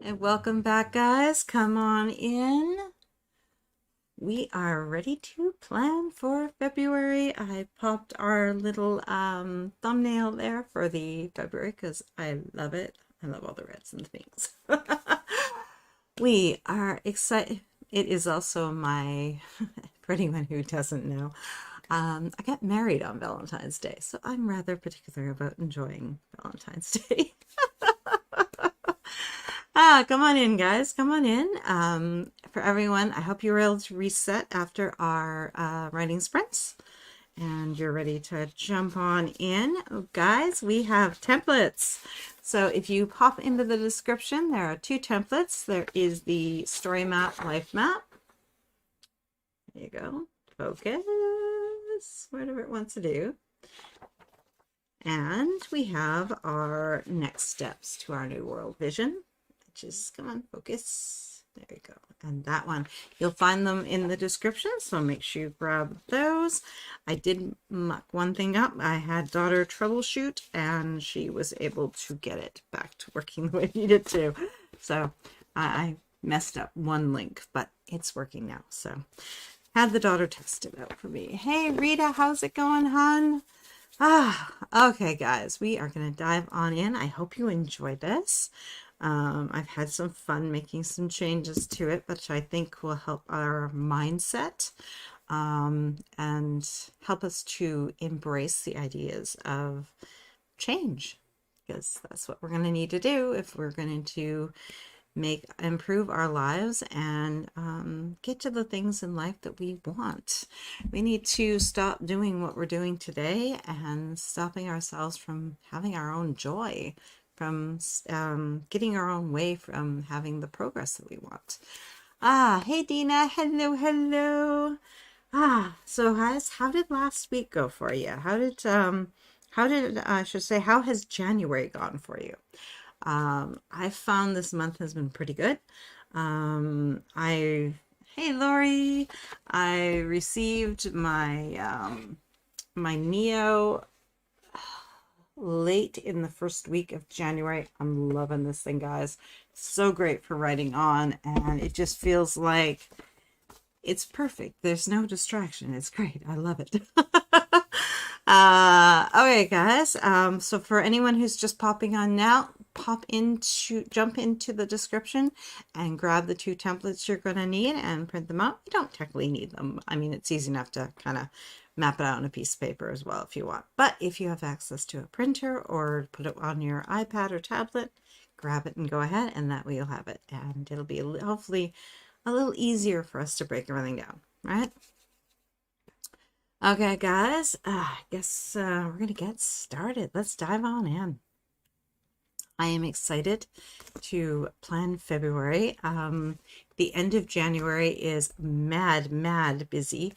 And welcome back, guys. Come on in. We are ready to plan for February. I popped our little thumbnail there for the February because I love it. I love all the reds and the pinks. We are excited. It is also my, for anyone who doesn't know, I got married on Valentine's Day, so I'm rather particular about enjoying Valentine's Day. Come on in, guys. Come on in. For everyone, I hope you were able to reset after our writing sprints and you're ready to jump on in. Oh, guys, we have templates. So if you pop into the description, there are two templates. There is the story map, life map. There you go. Focus, whatever it wants to do. And we have our next steps to our new world vision. Just come on, focus. There you go. And that one, you'll find them in the description, so make sure you grab those. I did muck one thing up. I had daughter troubleshoot, and she was able to get it back to working the way it needed to. So I messed up one link, but it's working now. So had the daughter test it out for me. Hey, Rita, how's it going, hon? Okay, guys, we are going to dive on in. I hope you enjoyed this. I've had some fun making some changes to it, which I think will help our mindset and help us to embrace the ideas of change, because that's what we're going to need to do if we're going to improve our lives and get to the things in life that we want. We need to stop doing what we're doing today and stopping ourselves from having our own joy, from getting our own way, from having the progress that we want. Hey Dina, hello. So guys, how did last week go for you? How did I should say, how has January gone for you? I found this month has been pretty good. Hey Lori, I received my my Neo late in the first week of January. I'm loving this thing, guys. So great for writing on, and it just feels like it's perfect. There's no distraction. It's great. I love it. Okay, guys. So for anyone who's just popping on now, jump into the description and grab the two templates you're going to need and print them out. You don't technically need them. I mean, it's easy enough to kind of map it out on a piece of paper as well if you want. But if you have access to a printer or put it on your iPad or tablet, grab it and go ahead, and that way you'll have it. And it'll be hopefully a little easier for us to break everything down, right? Okay, guys, I guess we're going to get started. Let's dive on in. I am excited to plan February. The end of January is mad busy.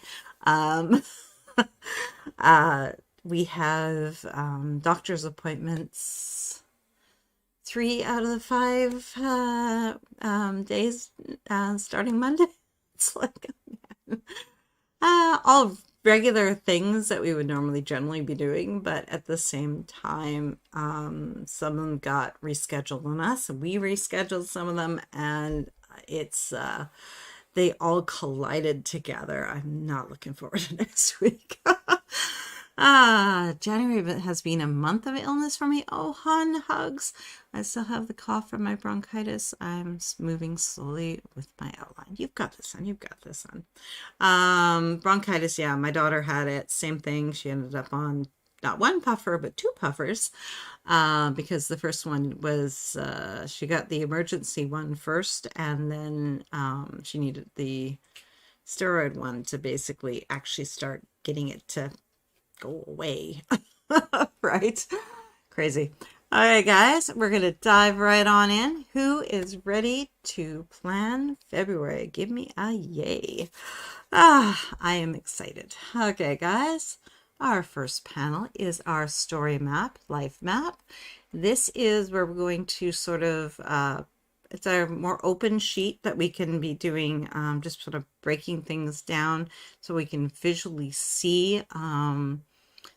We have doctor's appointments 3 out of the 5 days starting Monday. It's like all regular things that we would generally be doing, but at the same time, some of them got rescheduled on us. We rescheduled some of them, and it's they all collided together. I'm not looking forward to next week. January has been a month of illness for me. Oh, hun, hugs. I still have the cough from my bronchitis. I'm moving slowly with my outline. You've got this, son. You've got this, son. Bronchitis, yeah, my daughter had it. Same thing. She ended up on not one puffer, but 2 puffers. Because the first one was, she got the emergency one first, and then she needed the steroid one to basically actually start getting it to go away. Right? Crazy. All right, guys, we're going to dive right on in. Who is ready to plan February? Give me a yay. I am excited. Okay, guys, our first panel is our story map, life map. This is where we're going to sort of, it's our more open sheet that we can be doing, just sort of breaking things down so we can visually see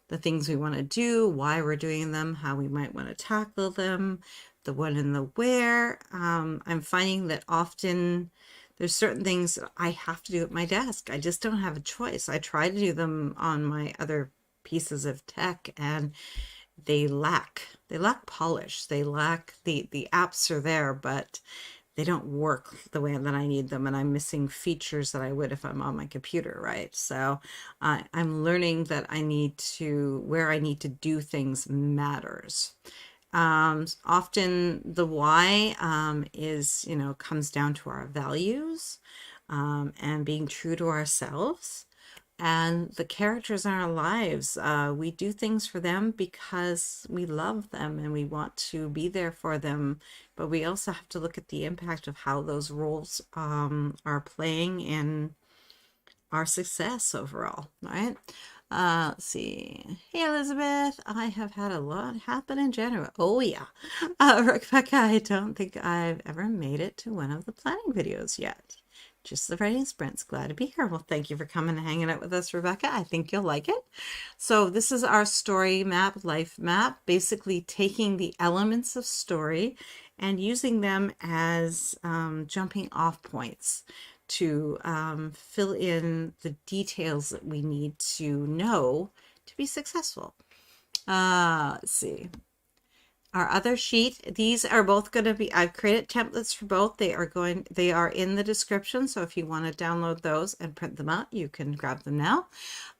the things we want to do, why we're doing them, how we might want to tackle them. the when and the where. I'm finding that often there's certain things that I have to do at my desk. I just don't have a choice. I try to do them on my other pieces of tech, and they lack polish. They lack the apps are there, but they don't work the way that I need them, and I'm missing features that I would if I'm on my computer, right? So I'm learning that where I need to do things matters. Often the why comes down to our values, and being true to ourselves. And the characters in our lives, we do things for them because we love them and we want to be there for them. But we also have to look at the impact of how those roles are playing in our success overall, right? Let's see. Hey, Elizabeth, I have had a lot happen in January. Oh, yeah. Rebecca, I don't think I've ever made it to one of the planning videos yet. Just the writing sprints. Glad to be here. Well, thank you for coming and hanging out with us, Rebecca. I think you'll like it. So this is our story map, life map, basically taking the elements of story and using them as jumping off points to fill in the details that we need to know to be successful. Let's see. Our other sheet, these are both going to be, I've created templates for both. They are in the description. So if you want to download those and print them out, you can grab them now.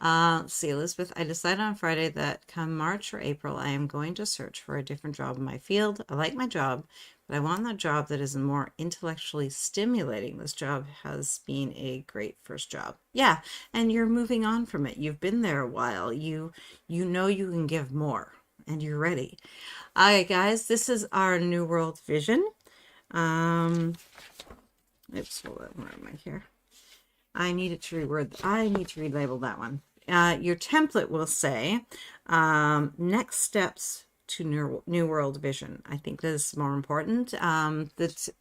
Let's see, Elizabeth, I decided on Friday that come March or April, I am going to search for a different job in my field. I like my job, but I want that job that is more intellectually stimulating. This job has been a great first job. Yeah, and you're moving on from it. You've been there a while. You know you can give more, and you're ready. All right, guys, this is our New World vision. Oops, hold on, where am I here? I need to relabel that one. Your template will say, next steps to New World vision. I think this is more important. The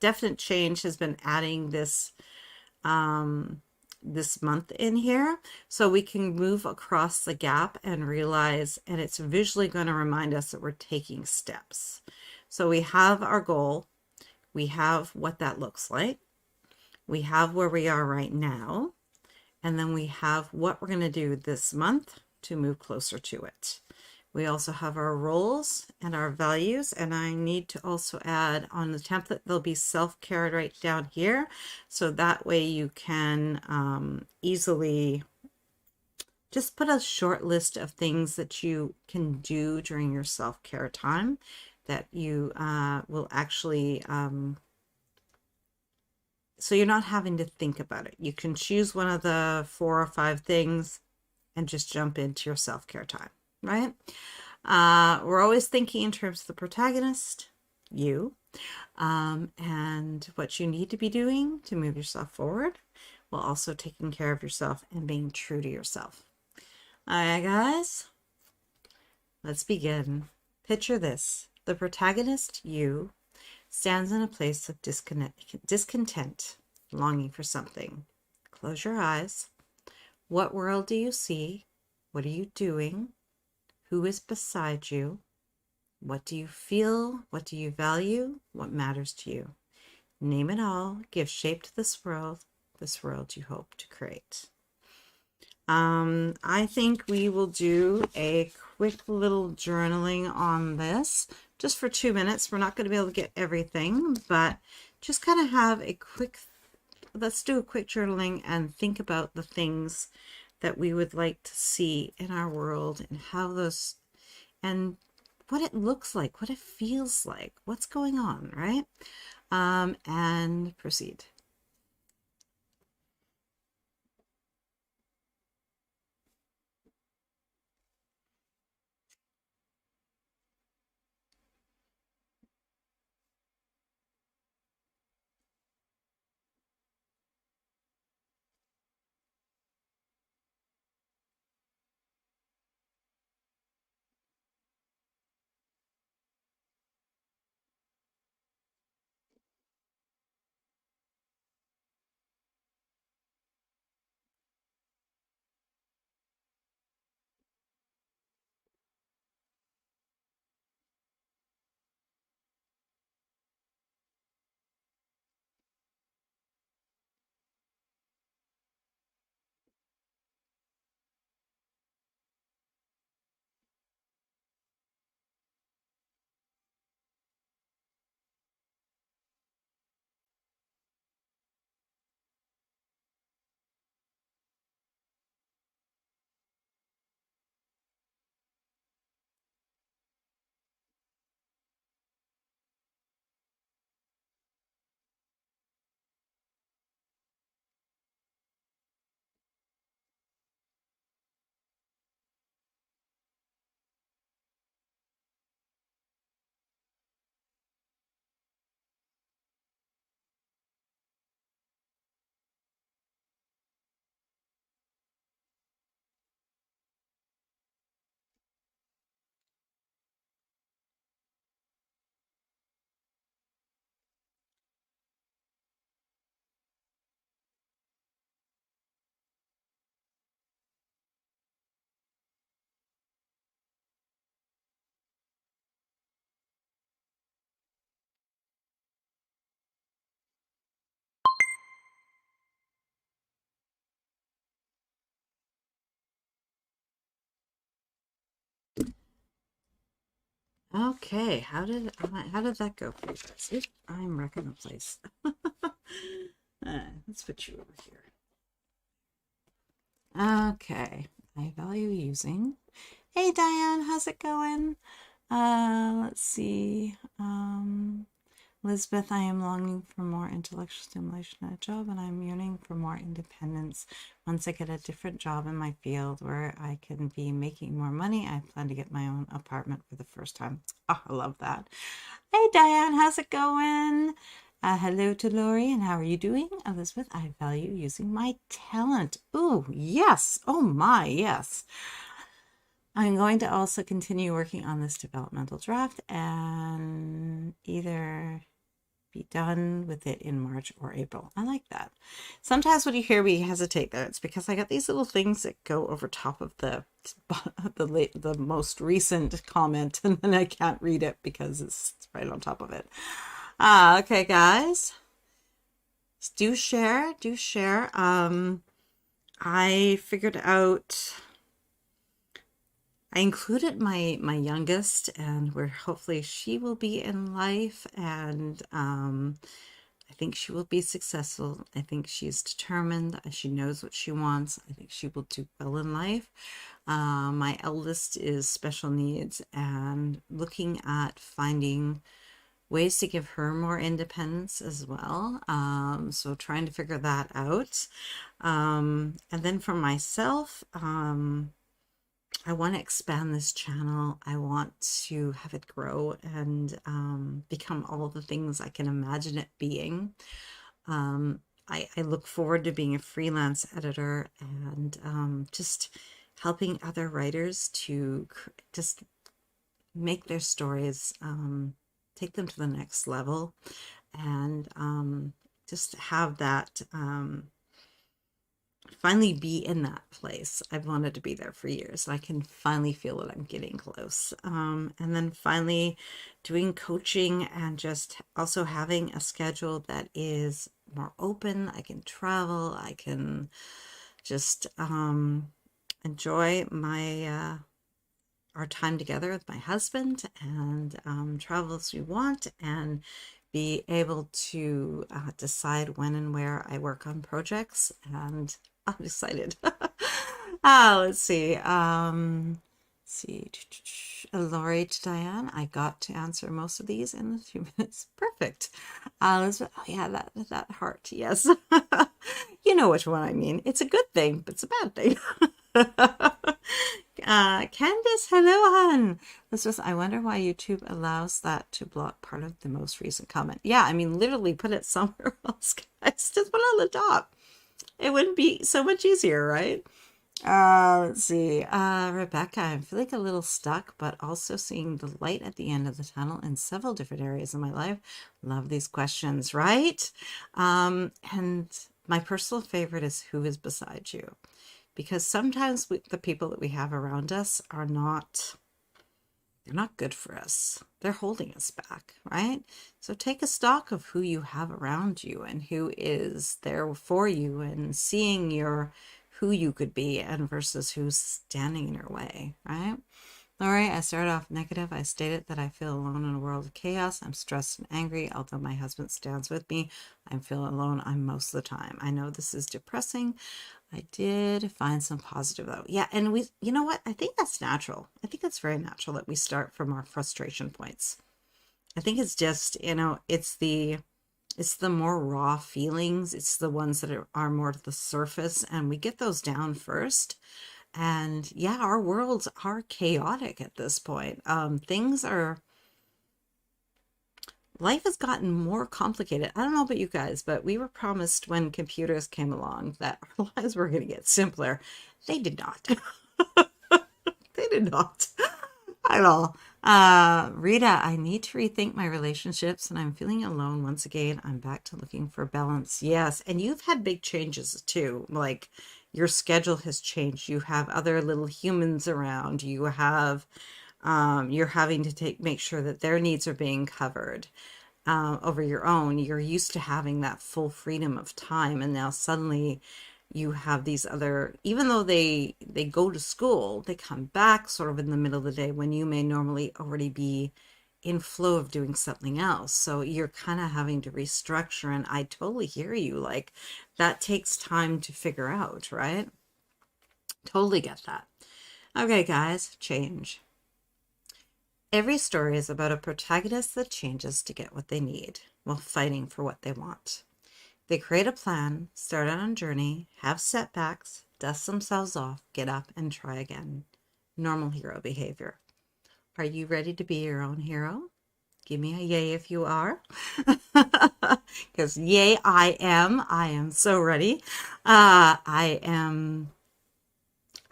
definite change has been adding this month in here, so we can move across the gap and realize, and it's visually going to remind us that we're taking steps. So we have our goal, we have what that looks like, we have where we are right now, and then we have what we're going to do this month to move closer to it. We also have our roles and our values, and I need to also add on the template, there'll be self-care right down here. So that way you can easily just put a short list of things that you can do during your self-care time that you will actually, so you're not having to think about it. You can choose one of the 4 or 5 things and just jump into your self-care time, right? We're always thinking in terms of the protagonist, you, and what you need to be doing to move yourself forward, while also taking care of yourself and being true to yourself. All right, guys, let's begin. Picture this. The protagonist, you, stands in a place of discontent, longing for something. Close your eyes. What world do you see? What are you doing? Who is beside you? What do you feel? What do you value? What matters to you? Name it all. Give shape to this world you hope to create. I think we will do a quick little journaling on this just for 2 minutes. We're not going to be able to get everything, but just kind of have a quick, let's do a quick journaling and think about the things that we would like to see in our world and how those, and what it looks like, what it feels like, what's going on, right? And proceed. Okay, how did that go for you guys? Oop, I'm wrecking the place. Let's put you over here. Okay, I value using. Hey Diane, how's it going? Let's see. Elizabeth, I am longing for more intellectual stimulation at a job, and I'm yearning for more independence. Once I get a different job in my field where I can be making more money, I plan to get my own apartment for the first time. Oh, I love that. Hey Diane, how's it going? Hello to Lori, and how are you doing? Elizabeth, I value using my talent. Ooh, yes. Oh my, yes. I'm going to also continue working on this developmental draft and either be done with it in March or April. I like that. Sometimes when you hear me hesitate there, it's because I got these little things that go over top of the most recent comment, and then I can't read it because it's right on top of it. Okay, guys. Do share, do share. I figured out I included my youngest, and where hopefully she will be in life, and I think she will be successful. I think she's determined. She knows what she wants. I think she will do well in life. My eldest is special needs, and looking at finding ways to give her more independence as well. So trying to figure that out. And then for myself, I want to expand this channel. I want to have it grow and become all the things I can imagine it being. I look forward to being a freelance editor and just helping other writers to just make their stories, take them to the next level, and just have that finally be in that place. I've wanted to be there for years. I can finally feel that I'm getting close. And then finally doing coaching and just also having a schedule that is more open. I can travel. I can just enjoy my our time together with my husband and travel as we want and be able to decide when and where I work on projects, and I'm excited. Let's see. See. Lori to Diane, I got to answer most of these in a few minutes. Perfect. Elizabeth, oh yeah, that heart, yes. You know which one I mean. It's a good thing, but it's a bad thing. Candace, hello, hun. I wonder why YouTube allows that to block part of the most recent comment. Yeah, I mean, literally put it somewhere else, guys. Just put it on the top. It wouldn't be so much easier, right? Let's see. Rebecca, I'm feeling a little stuck, but also seeing the light at the end of the tunnel in several different areas of my life. Love these questions, right? And my personal favorite is who is beside you. Because sometimes the people that we have around us are they're not good for us. They're holding us back, right? So take a stock of who you have around you and who is there for you and seeing who you could be and versus who's standing in your way, right? Lori, I started off negative. I stated that I feel alone in a world of chaos. I'm stressed and angry. Although my husband stands with me, I feel alone most of the time. I know this is depressing. I did find some positive though. Yeah, and you know what? I think that's natural. I think it's very natural that we start from our frustration points. I think it's just, it's the more raw feelings. It's the ones that are more to the surface, and we get those down first. And yeah, our worlds are chaotic at this point. Life has gotten more complicated. I don't know about you guys, but we were promised when computers came along that our lives were going to get simpler. They did not. They did not at all. Rita, I need to rethink my relationships and I'm feeling alone once again. I'm back to looking for balance. Yes. And you've had big changes too. Like your schedule has changed. You have other little humans around. You have, you're having to make sure that their needs are being covered. Over your own. You're used to having that full freedom of time, and now suddenly you have these other, even though they go to school, they come back sort of in the middle of the day when you may normally already be in flow of doing something else. So you're kind of having to restructure, and I totally hear you. Like, that takes time to figure out, right? Totally get that. Okay, guys, change. Every story is about a protagonist that changes to get what they need while fighting for what they want. They create a plan, start on a journey, have setbacks, dust themselves off, get up, and try again. Normal hero behavior. Are you ready to be your own hero? Give me a yay if you are. Because yay, I am. I am so ready. I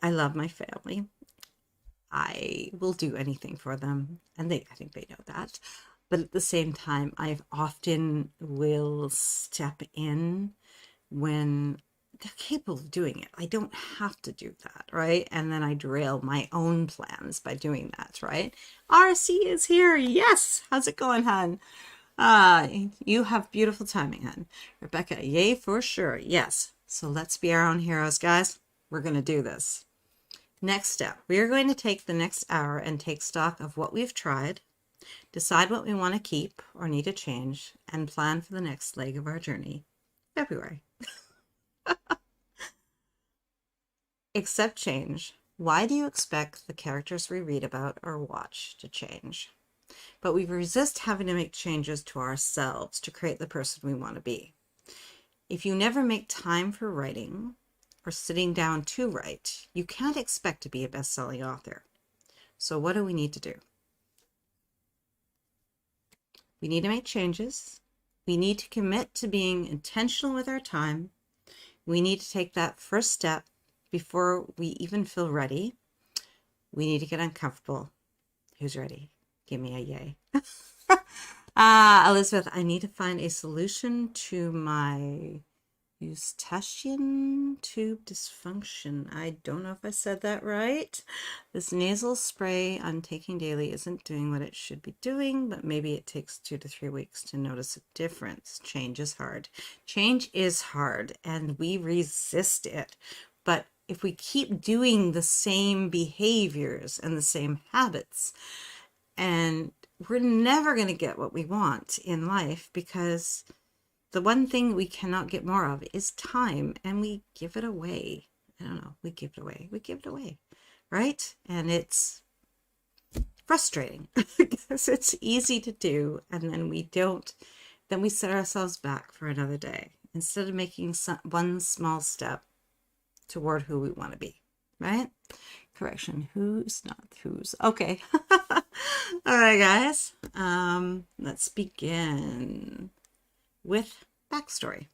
love my family. I will do anything for them. And I think they know that. But at the same time, I often will step in when they're capable of doing it. I don't have to do that, right? And then I derail my own plans by doing that, right? RC is here. Yes. How's it going, hon? You have beautiful timing, hon. Rebecca, yay for sure. Yes. So let's be our own heroes, guys. We're going to do this. Next step, we are going to take the next hour and take stock of what we've tried, decide what we want to keep or need to change, and plan for the next leg of our journey, February. Accept change. Why do you expect the characters we read about or watch to change? But we resist having to make changes to ourselves to create the person we want to be. If you never make time for writing or sitting down to write, you can't expect to be a best-selling author. So what do we need to do? We need to make changes. We need to commit to being intentional with our time. We need to take that first step before we even feel ready. We need to get uncomfortable. Who's ready? Give me a yay. Elizabeth, I need to find a solution to my eustachian tube dysfunction. I don't know if I said that right. This nasal spray I'm taking daily isn't doing what it should be doing, but maybe it takes 2 to 3 weeks to notice a difference. Change is hard. Change is hard, and we resist it. But if we keep doing the same behaviors and the same habits, and we're never going to get what we want in life, because the one thing we cannot get more of is time, and we give it away. I don't know, we give it away, right? And it's frustrating because it's easy to do, and then then we set ourselves back for another day instead of making one small step toward who we want to be, right? Correction, who's, not who's. Okay. All right, guys. Let's begin with backstory.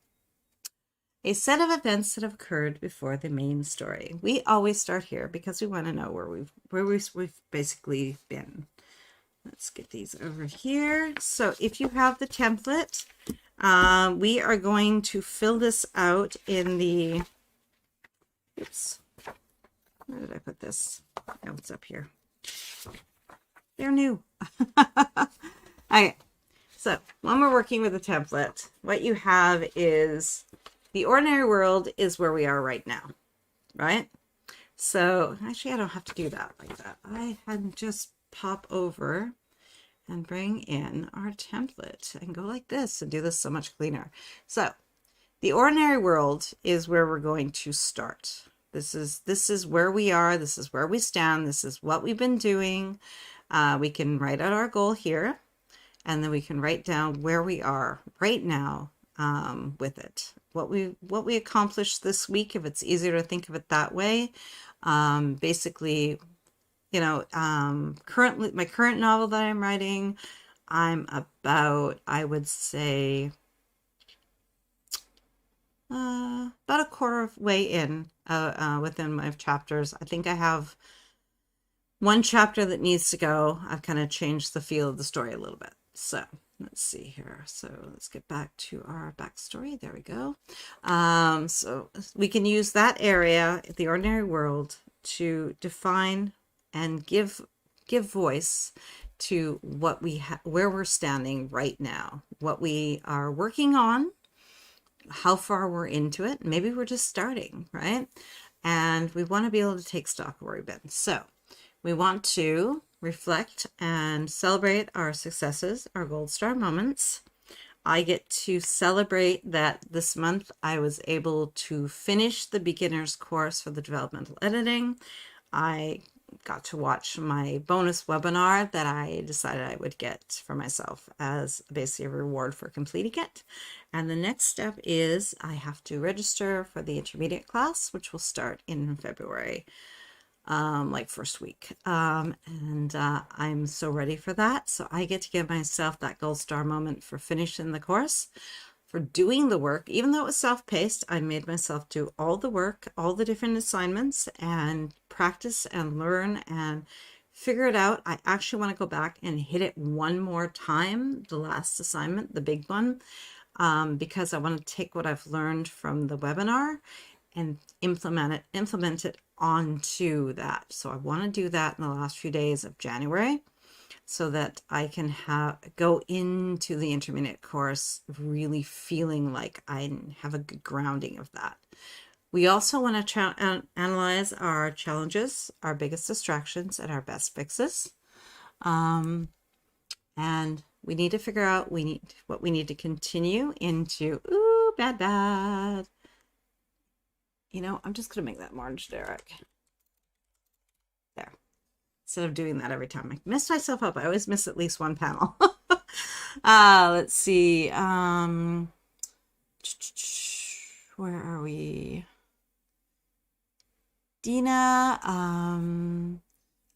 A set of events that have occurred before the main story. We always start here because we want to know where we've basically been. Let's get these over here. So if you have the template, we are going to fill this out in the, oops, where did I put this? Oh, it's up here. They're new. Okay. So when we're working with a template, what you have is the ordinary world is where we are right now, right? So actually, I don't have to do that like that. I can just pop over and bring in our template and go like this and do this so much cleaner. So the ordinary world is where we're going to start. This is where we are. This is where we stand. This is what we've been doing. We can write out our goal here, and then we can write down where we are right now with it. What we accomplished this week, if it's easier to think of it that way. Basically, you know, currently my current novel that I'm writing, I'm about, I would say, about a quarter of way in within my chapters. I think I have one chapter that needs to go. I've kind of changed the feel of the story a little bit. So let's see here. So let's get back to our backstory. There we go. So we can use that area, the ordinary world, to define and give voice to what we where we're standing right now, what we are working on, how far we're into it. Maybe we're just starting, right? And we want to be able to take stock of where we've been. So we want to reflect and celebrate our successes, our gold star moments. I get to celebrate that this month I was able to finish the beginner's course for the developmental editing. I got to watch my bonus webinar that I decided I would get for myself as basically a reward for completing it. And the next step is I have to register for the intermediate class, which will start in February, like first week. I'm so ready for that. So I get to give myself that gold star moment for finishing the course, for doing the work. Even though it was self-paced, I made myself do all the work, all the different assignments, and practice and learn and figure it out. I actually want to go back and hit it one more time, the last assignment, the big one, because I want to take what I've learned from the webinar and implement it onto that. So I want to do that in the last few days of January, so that I can go into the intermediate course really feeling like I have a good grounding of that. We also want to analyze our challenges, our biggest distractions, and our best fixes. And we need to figure out what we need to continue into. Ooh, bad. You know, I'm just going to make that more generic. There. Instead of doing that every time I mess myself up, I always miss at least one panel. Let's see. Where are we? Dina,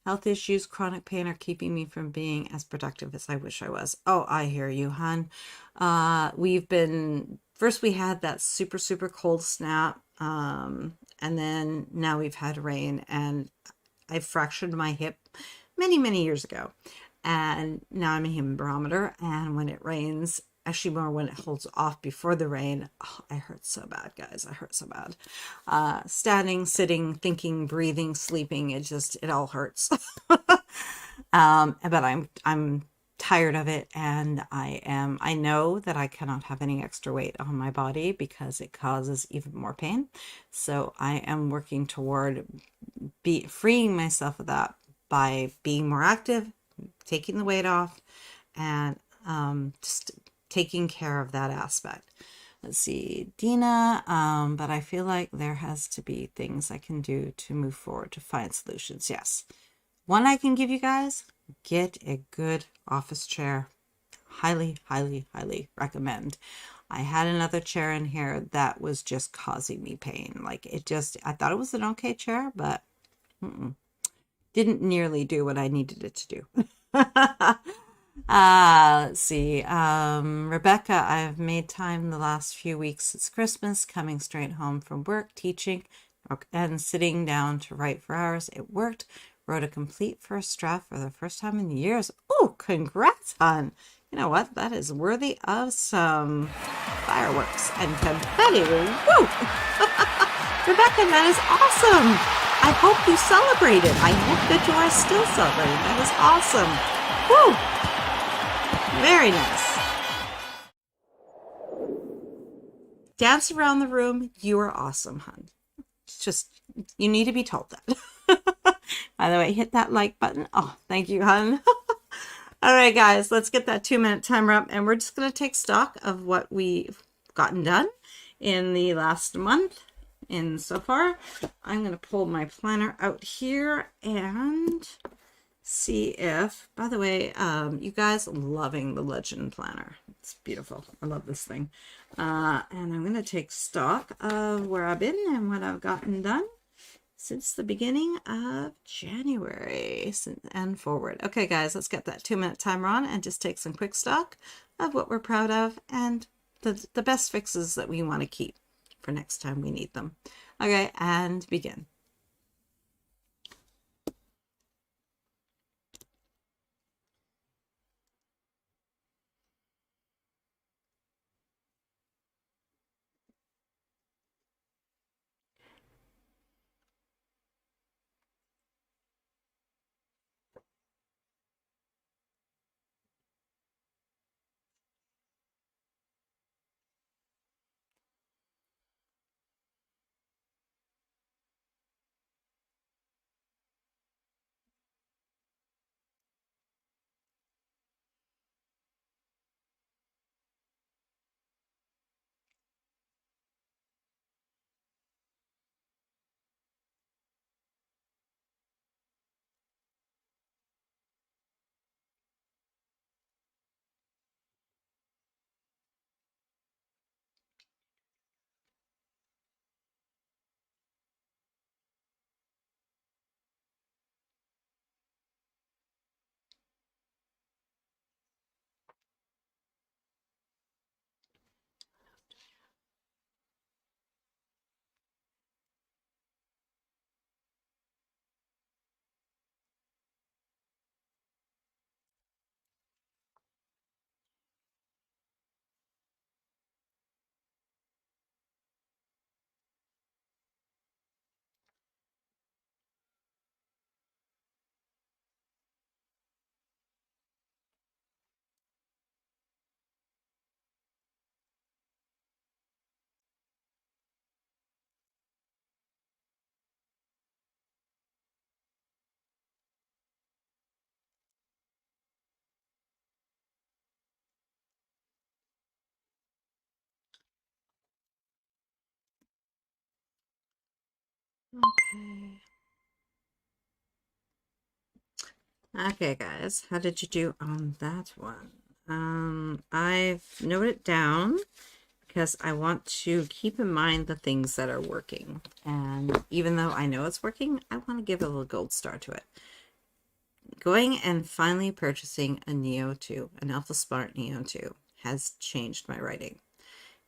health issues, chronic pain are keeping me from being as productive as I wish I was. Oh, I hear you, hon. First we had that super cold snap, and then now we've had rain, and I fractured my hip many years ago, and now I'm a human barometer, and when it rains, actually more when it holds off before the rain, oh, I hurt so bad, guys. I hurt so bad. Standing, sitting, thinking, breathing, sleeping, it all hurts. But I'm tired of it, and I know that I cannot have any extra weight on my body because it causes even more pain. So I am working toward freeing myself of that by being more active, taking the weight off, and just taking care of that aspect. Let's see, Dina, but I feel like there has to be things I can do to move forward to find solutions. Yes. One I can give you guys, get a good office chair. Highly recommend. I had another chair in here that was just causing me pain. Like I thought it was an okay chair, but didn't nearly do what I needed it to do. Let's see. Rebecca, I've made time the last few weeks since Christmas, coming straight home from work, teaching, and sitting down to write for hours. It worked. Wrote a complete first draft for the first time in years. Oh, congrats, hon. You know what? That is worthy of some fireworks and confetti. Woo! Rebecca, that is awesome. I hope you celebrated. I hope that you are still celebrating. That is awesome. Woo! Very nice. Dance around the room. You are awesome, hon. It's just, you need to be told that. By the way, hit that like button. Oh, thank you, hon. All right, guys, let's get that 2-minute timer up, and we're just going to take stock of what we've gotten done in the last month. And so far, I'm going to pull my planner out here and see if, by the way, you guys loving the Legend Planner. It's beautiful. I love this thing. And I'm going to take stock of where I've been and what I've gotten done since the beginning of January and forward. Okay, guys, let's get that 2-minute timer on and just take some quick stock of what we're proud of and the best fixes that we want to keep for next time we need them. Okay, and begin. Okay. Okay, guys, how did you do on that one? I've noted it down because I want to keep in mind the things that are working. And even though I know it's working, I want to give a little gold star to it. Going and finally purchasing a Neo 2, an Alpha Smart Neo 2, has changed my writing.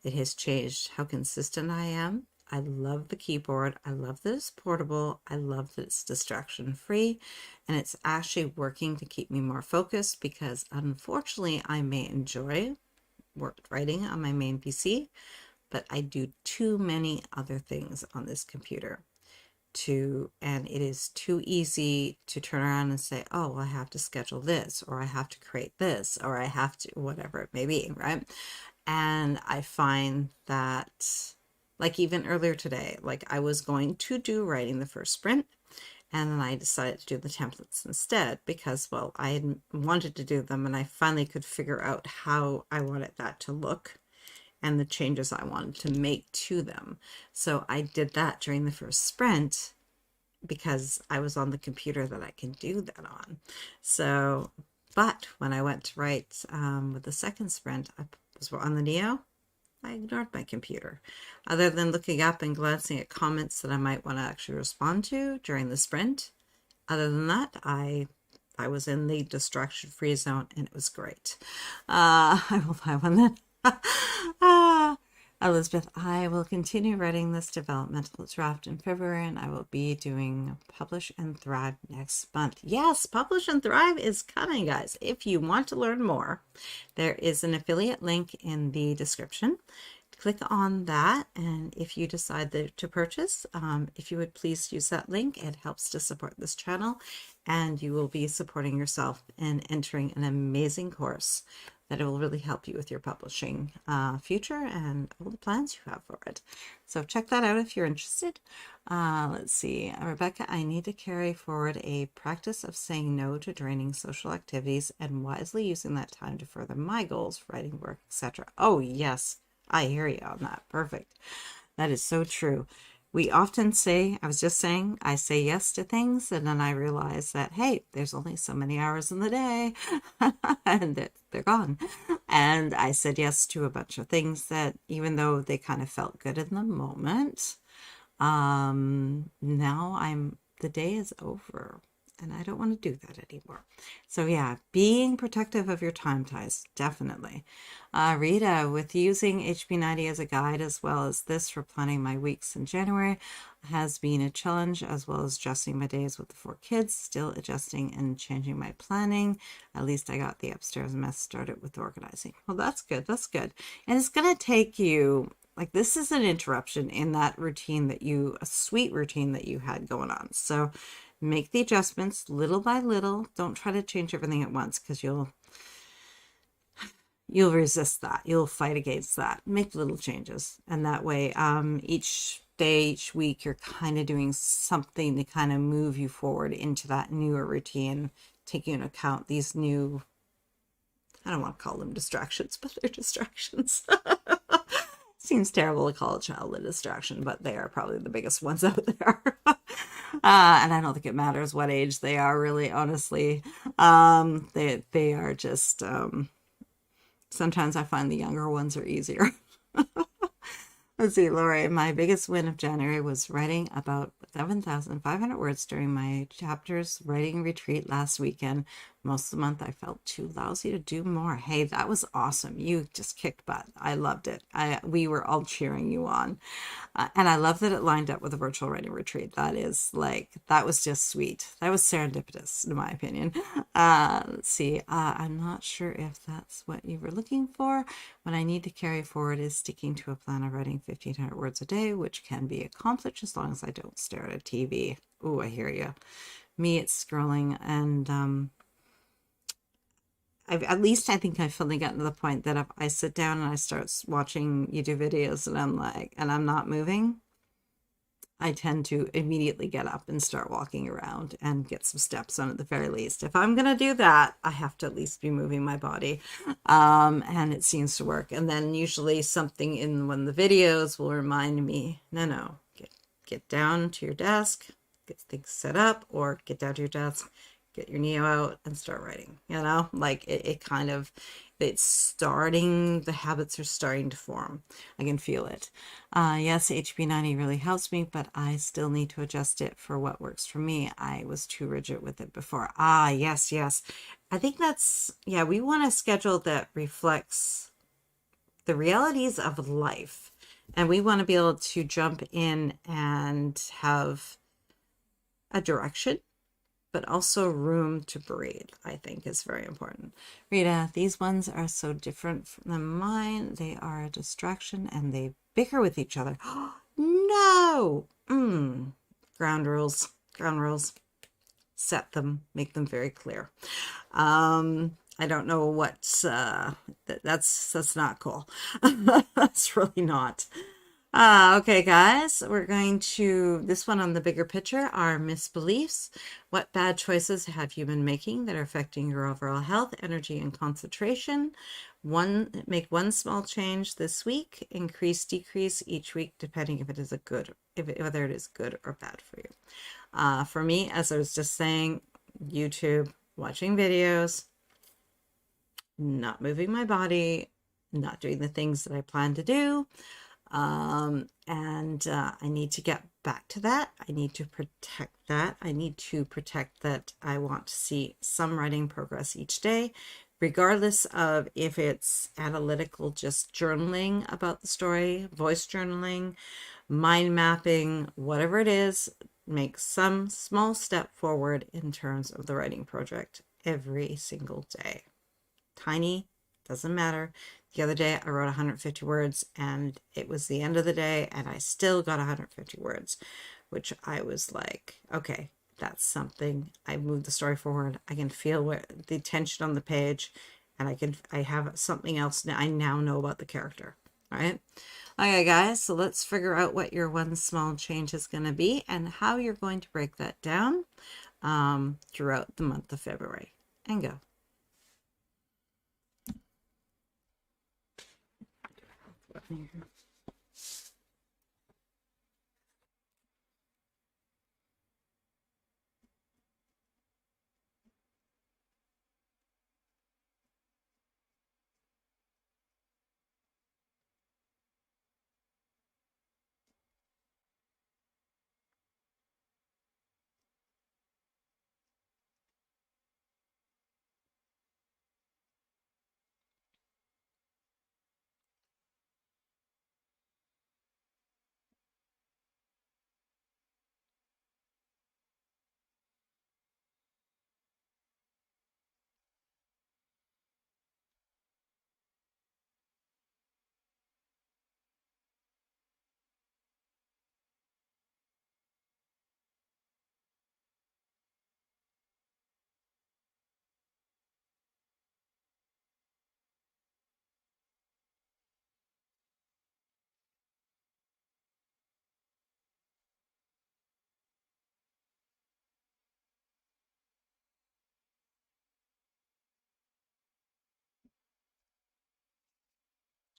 It has changed how consistent I am. I love the keyboard. I love that it's portable. I love that it's distraction free. And it's actually working to keep me more focused because unfortunately I may enjoy writing on my main PC, but I do too many other things on this computer and it is too easy to turn around and say, oh, I have to schedule this, or I have to create this, or I have to, whatever it may be, right? And I find that, like even earlier today, like I was going to do writing the first sprint, and then I decided to do the templates instead because, well, I had wanted to do them and I finally could figure out how I wanted that to look and the changes I wanted to make to them. So I did that during the first sprint because I was on the computer that I can do that on. So, but when I went to write with the second sprint, I was on the Neo. I ignored my computer. Other than looking up and glancing at comments that I might want to actually respond to during the sprint, other than that, I was in the distraction-free zone and it was great. I will buy one then. Elizabeth, I will continue writing this developmental draft in February and I will be doing Publish and Thrive next month. Yes, Publish and Thrive is coming, guys. If you want to learn more, there is an affiliate link in the description. Click on that, and if you decide to purchase, if you would please use that link, it helps to support this channel, and you will be supporting yourself and entering an amazing course that will really help you with your publishing future and all the plans you have for it. So check that out if you're interested. Let's see, Rebecca, I need to carry forward a practice of saying no to draining social activities and wisely using that time to further my goals, writing work, etc. Oh, yes. I hear you on that. Perfect. That is so true. We often say, I was just saying, I say yes to things, and then I realize that, hey, there's only so many hours in the day, and they're gone. And I said yes to a bunch of things that, even though they kind of felt good in the moment, now the day is over. And I don't want to do that anymore. So yeah, being protective of your time ties, definitely. Rita, with using HB90 as a guide as well as this for planning my weeks in January has been a challenge, as well as adjusting my days with the 4 kids, still adjusting and changing my planning. At least I got the upstairs mess started with organizing. Well, that's good. That's good. And it's going to take you, like, this is an interruption in that routine a sweet routine that you had going on. So make the adjustments little by little. Don't try to change everything at once because you'll resist that. You'll fight against that. Make little changes. And that way, each day, each week, you're kind of doing something to kind of move you forward into that newer routine, taking into account these new, I don't want to call them distractions, but they're distractions. Seems terrible to call a child a distraction, but they are probably the biggest ones out there. And I don't think it matters what age they are, really, honestly. They are just, sometimes I find the younger ones are easier. Let's see, Lori, my biggest win of January was writing about 7,500 words during my chapters writing retreat last weekend. Most of the month I felt too lousy to do more. Hey, that was awesome. You just kicked butt. I loved it. We were all cheering you on. And I love that it lined up with a virtual writing retreat. That was just sweet. That was serendipitous, in my opinion. Let's see. I'm not sure if that's what you were looking for. What I need to carry forward is sticking to a plan of writing 1,500 words a day, which can be accomplished as long as I don't stare at a TV. Ooh, I hear you. Me, it's scrolling, and at least I think I've finally gotten to the point that if I sit down and I start watching YouTube videos and I'm not moving, I tend to immediately get up and start walking around and get some steps on at the very least. If I'm going to do that, I have to at least be moving my body. And it seems to work. And then usually something in one of the videos will remind me, no, get down to your desk, get things set up, or get down to your desk, get your Neo out and start writing. You know, like it kind of, it's starting, the habits are starting to form. I can feel it. Yes, HB90 really helps me, but I still need to adjust it for what works for me. I was too rigid with it before. Yes, yes. I think that's, yeah, we want a schedule that reflects the realities of life. And we want to be able to jump in and have a direction, but also room to breathe, I think is very important. Rita, these ones are so different from mine. They are a distraction and they bicker with each other. No! Ground rules. Ground rules. Set them. Make them very clear. I don't know what, that's not cool. That's really not. Okay, guys, we're going to, this one on the bigger picture are misbeliefs. What bad choices have you been making that are affecting your overall health, energy, and concentration? Make one small change this week, increase, decrease each week, depending if it is whether it is good or bad for you. For me, as I was just saying, YouTube, watching videos, not moving my body, not doing the things that I plan to do. I need to get back to that. I need to protect that. I need to protect that. I want to see some writing progress each day, regardless of if it's analytical, just journaling about the story, voice journaling, mind mapping, whatever it is, make some small step forward in terms of the writing project every single day. Tiny, doesn't matter. The other day I wrote 150 words and it was the end of the day and I still got 150 words, which I was like, okay, that's something. I moved the story forward. I can feel where the tension on the page and I have something else now. I now know about the character. All right. Okay, guys, so let's figure out what your one small change is going to be and how you're going to break that down throughout the month of February. And go.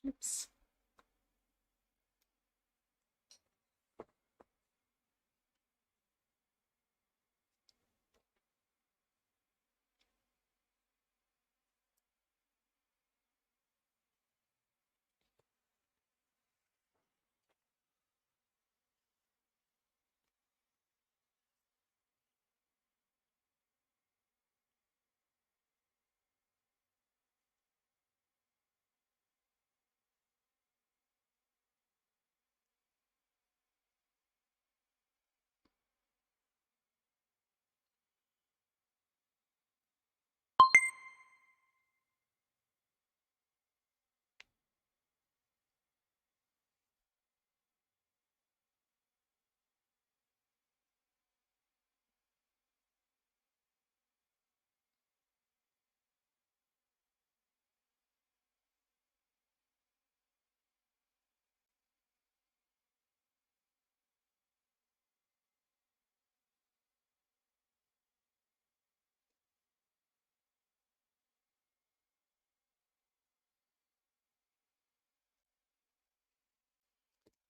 Oops.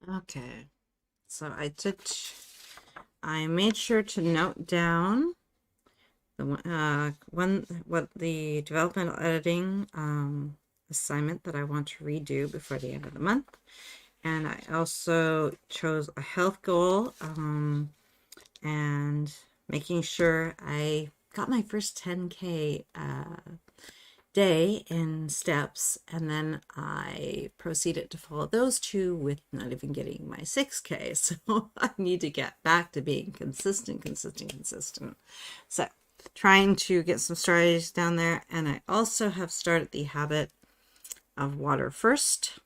Okay. So I made sure to note down what the developmental editing assignment that I want to redo before the end of the month. And I also chose a health goal and making sure I got my first 10K day in steps, and then I proceeded to follow those two with not even getting my 6K. So I need to get back to being consistent. So trying to get some strategies down there. And I also have started the habit of water first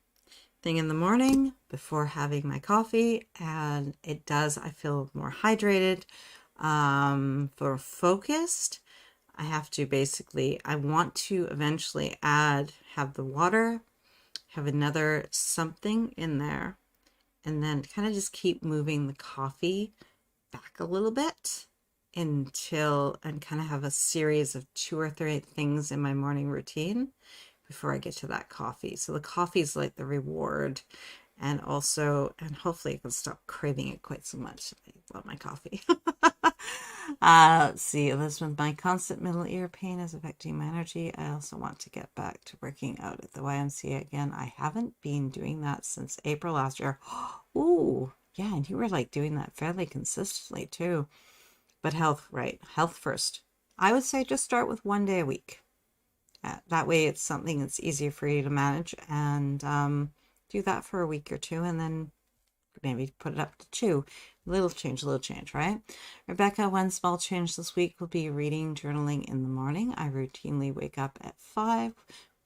thing in the morning before having my coffee, and it does, I feel more hydrated, for focused. I have to basically, I want to eventually have the water, have another something in there, and then kind of just keep moving the coffee back a little bit and kind of have a series of 2 or 3 things in my morning routine before I get to that coffee. So the coffee is like the reward, and hopefully I can stop craving it quite so much. I love my coffee. Let's see, Elizabeth, my constant middle ear pain is affecting my energy. I also want to get back to working out at the YMCA again. I haven't been doing that since April last year. Ooh, yeah, and you were like doing that fairly consistently too. But health, right? Health first. I would say just start with 1 day a week. That way it's something that's easier for you to manage, and do that for a week or two, and then maybe put it up to 2. Little change, right? Rebecca, one small change this week will be reading, journaling in the morning. I routinely wake up at 5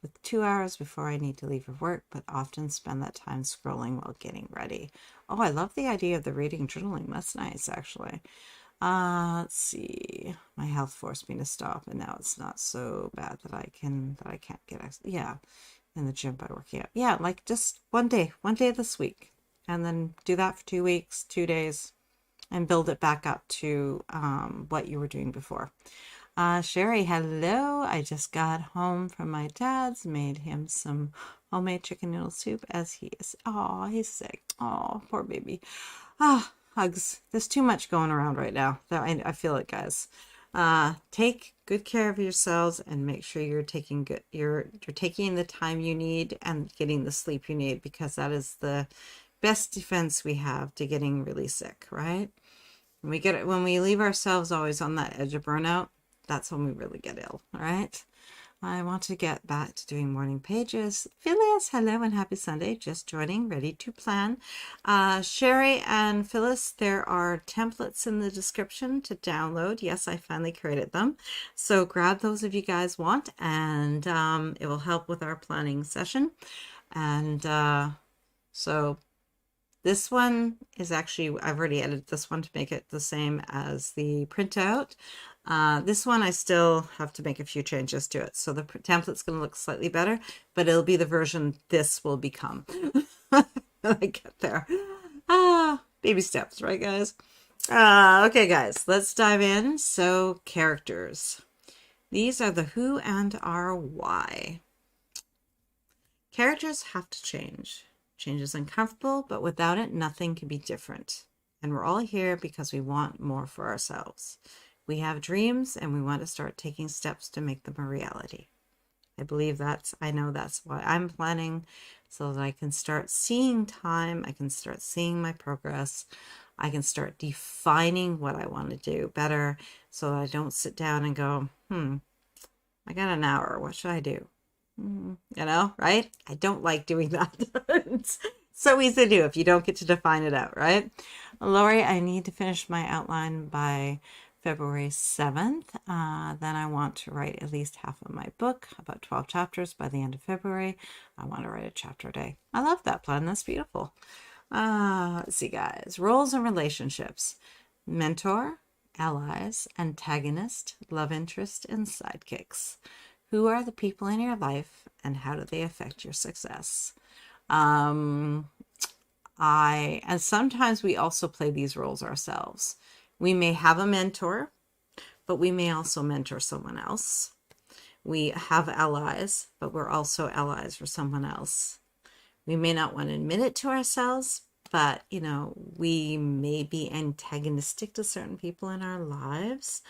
with 2 hours before I need to leave for work, but often spend that time scrolling while getting ready. Oh, I love the idea of the reading, journaling. That's nice, actually. Let's see. My health forced me to stop, and now it's not so bad that I can't get in the gym by working out. Yeah, like just 1 day this week, and then do that for 2 weeks, 2 days, and build it back up to what you were doing before. Sherry, hello. I just got home from my dad's, made him some homemade chicken noodle soup as he's sick. Oh, poor baby. Hugs. There's too much going around right now. I feel it, guys. Take good care of yourselves and make sure you're taking the time you need and getting the sleep you need, because that is the best defense we have to getting really sick, right? When we leave ourselves always on that edge of burnout, that's when we really get ill, all right? I want to get back to doing morning pages. Phyllis, hello and happy Sunday. Just joining, ready to plan. Sherry and Phyllis, there are templates in the description to download. Yes, I finally created them. So grab those if you guys want, and it will help with our planning session. And so this one is actually, I've already edited this one to make it the same as the printout. This one I still have to make a few changes to it. So the template's going to look slightly better, but it'll be the version this will become when I get there. Baby steps, right, guys? Okay, guys, let's dive in. So characters. These are the who and our why. Characters have to change. Change is uncomfortable, but without it, nothing can be different. And we're all here because we want more for ourselves. We have dreams, and we want to start taking steps to make them a reality. I know that's why I'm planning, so that I can start seeing time, I can start seeing my progress, I can start defining what I want to do better, so that I don't sit down and go, I got an hour, what should I do? Right? I don't like doing that. It's so easy to do if you don't get to define it out, right? Lori, I need to finish my outline by February 7th. Then I want to write at least half of my book, about 12 chapters by the end of February. I want to write a chapter a day. I love that plan. That's beautiful. Let's see, guys. Roles and relationships. Mentor, allies, antagonist, love interest, and sidekicks. Who are the people in your life, and how do they affect your success? And sometimes we also play these roles ourselves. We may have a mentor, but we may also mentor someone else. We have allies, but we're also allies for someone else. We may not want to admit it to ourselves, but you know, we may be antagonistic to certain people in our lives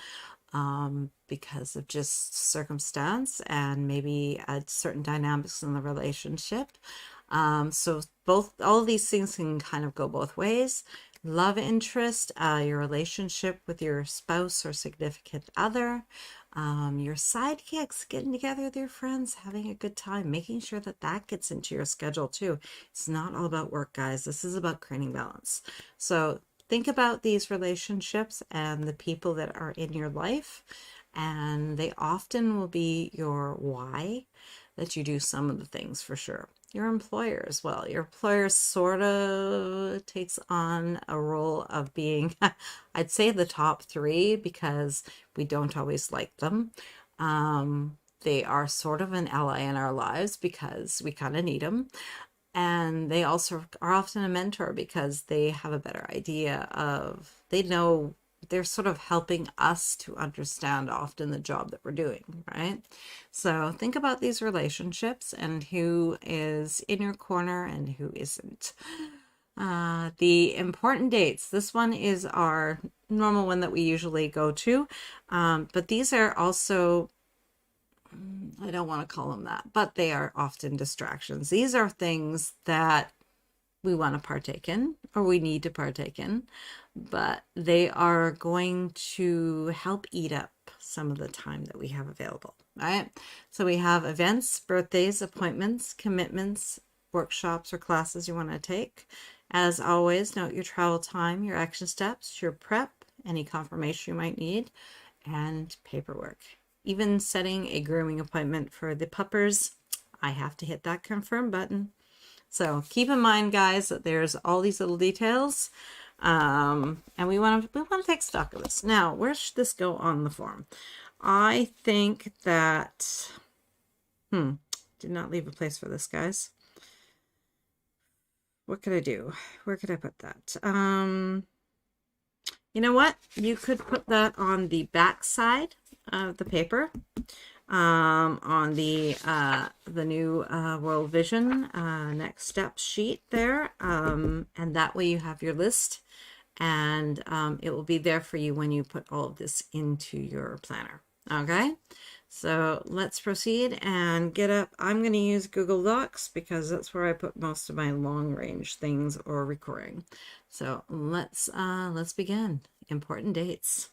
because of just circumstance and maybe certain dynamics in the relationship. So all of these things can kind of go both ways. Love interest, your relationship with your spouse or significant other, your sidekicks, getting together with your friends, having a good time, making sure that that gets into your schedule too. It's not all about work, guys. This is about creating balance. So think about these relationships and the people that are in your life, and they often will be your why that you do some of the things for sure. Your employer as well. Your employer sort of takes on a role of being, I'd say, the top three because we don't always like them. They are sort of an ally in our lives because we kind of need them. And they also are often a mentor because they have a better idea of, they know, they're sort of helping us to understand often the job that we're doing, right? So think about these relationships and who is in your corner and who isn't. The important dates. This one is our normal one that we usually go to, but these are also, I don't want to call them that, but they are often distractions. These are things that we want to partake in or we need to partake in, but they are going to help eat up some of the time that we have available, right? So we have events, birthdays, appointments, commitments, workshops, or classes you want to take. As always, note your travel time, your action steps, your prep, any confirmation you might need, and paperwork. Even setting a grooming appointment for the puppers, I have to hit that confirm button. So keep in mind, guys, that there's all these little details, and we want to take stock of this. Now, where should this go on the form? I think that, did not leave a place for this, guys. What could I do? Where could I put that? You know what? You could put that on the back side of the paper, on the new World Vision next steps sheet there, and that way you have your list, and it will be there for you when you put all of this into your planner. Okay, so let's proceed and get up. I'm going to use Google Docs because that's where I put most of my long range things or recording. So let's begin. Important dates.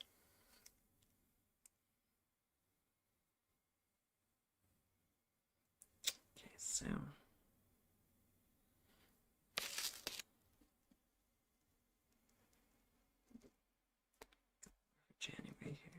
Okay, so January here.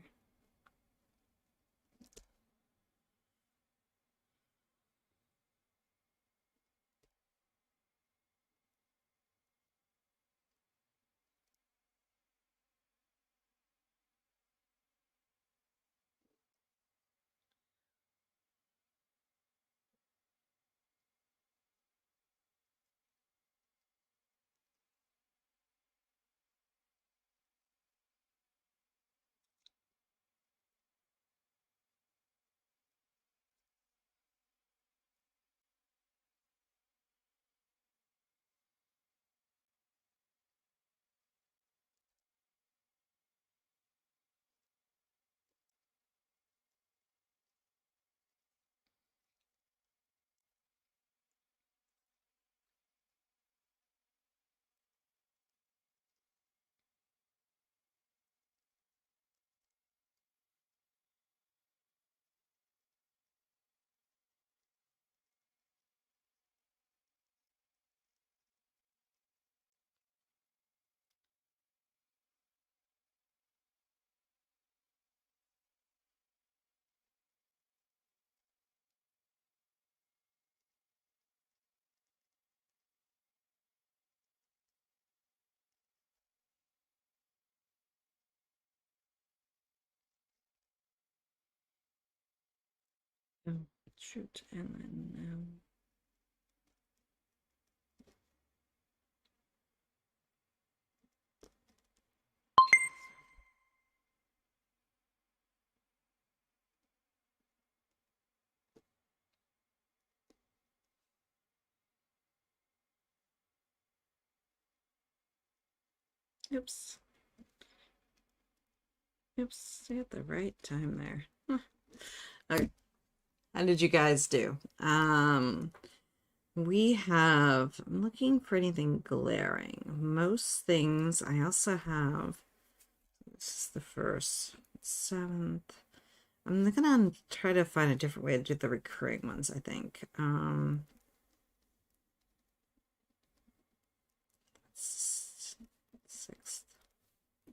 Oh, shoot, and then Oops. Oops, I got the right time there. Huh. Okay. How did you guys do? We have, I'm looking for anything glaring. Most things, I also have, this is the 1st, 7th. I'm gonna try to find a different way to do the recurring ones, I think. 6th.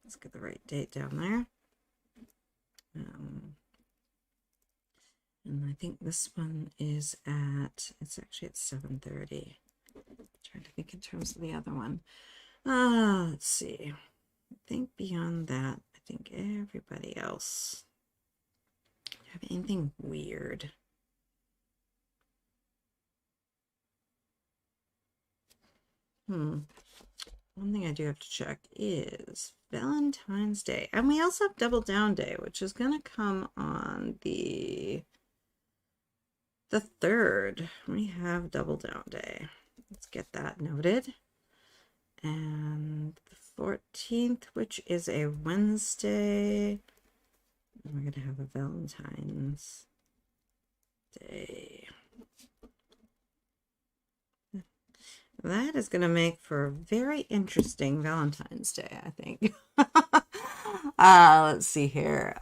Let's get the right date down there. And I think this one is it's actually at 7:30. Trying to think in terms of the other one. Let's see. I think beyond that, I think everybody else. Do you have anything weird? One thing I do have to check is Valentine's Day. And we also have Double Down Day, which is going to come on the 3rd. We have Double Down Day. Let's get that noted. And the 14th, which is a Wednesday. We're going to have a Valentine's Day. That is going to make for a very interesting Valentine's Day, I think. Let's see here.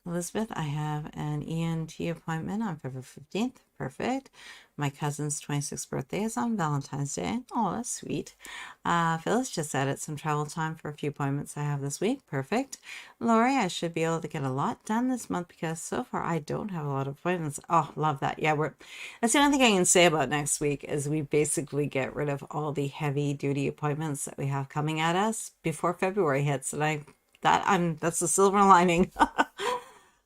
Elizabeth, I have an ENT appointment on February 15th. Perfect. My cousin's 26th birthday is on Valentine's Day. Oh, that's sweet. Phyllis just added some travel time for a few appointments I have this week. Perfect. Lori, I should be able to get a lot done this month because so far I don't have a lot of appointments. Oh, love that. Yeah, that's the only thing I can say about next week is we basically get rid of all the heavy duty appointments that we have coming at us before February hits. And that's the silver lining.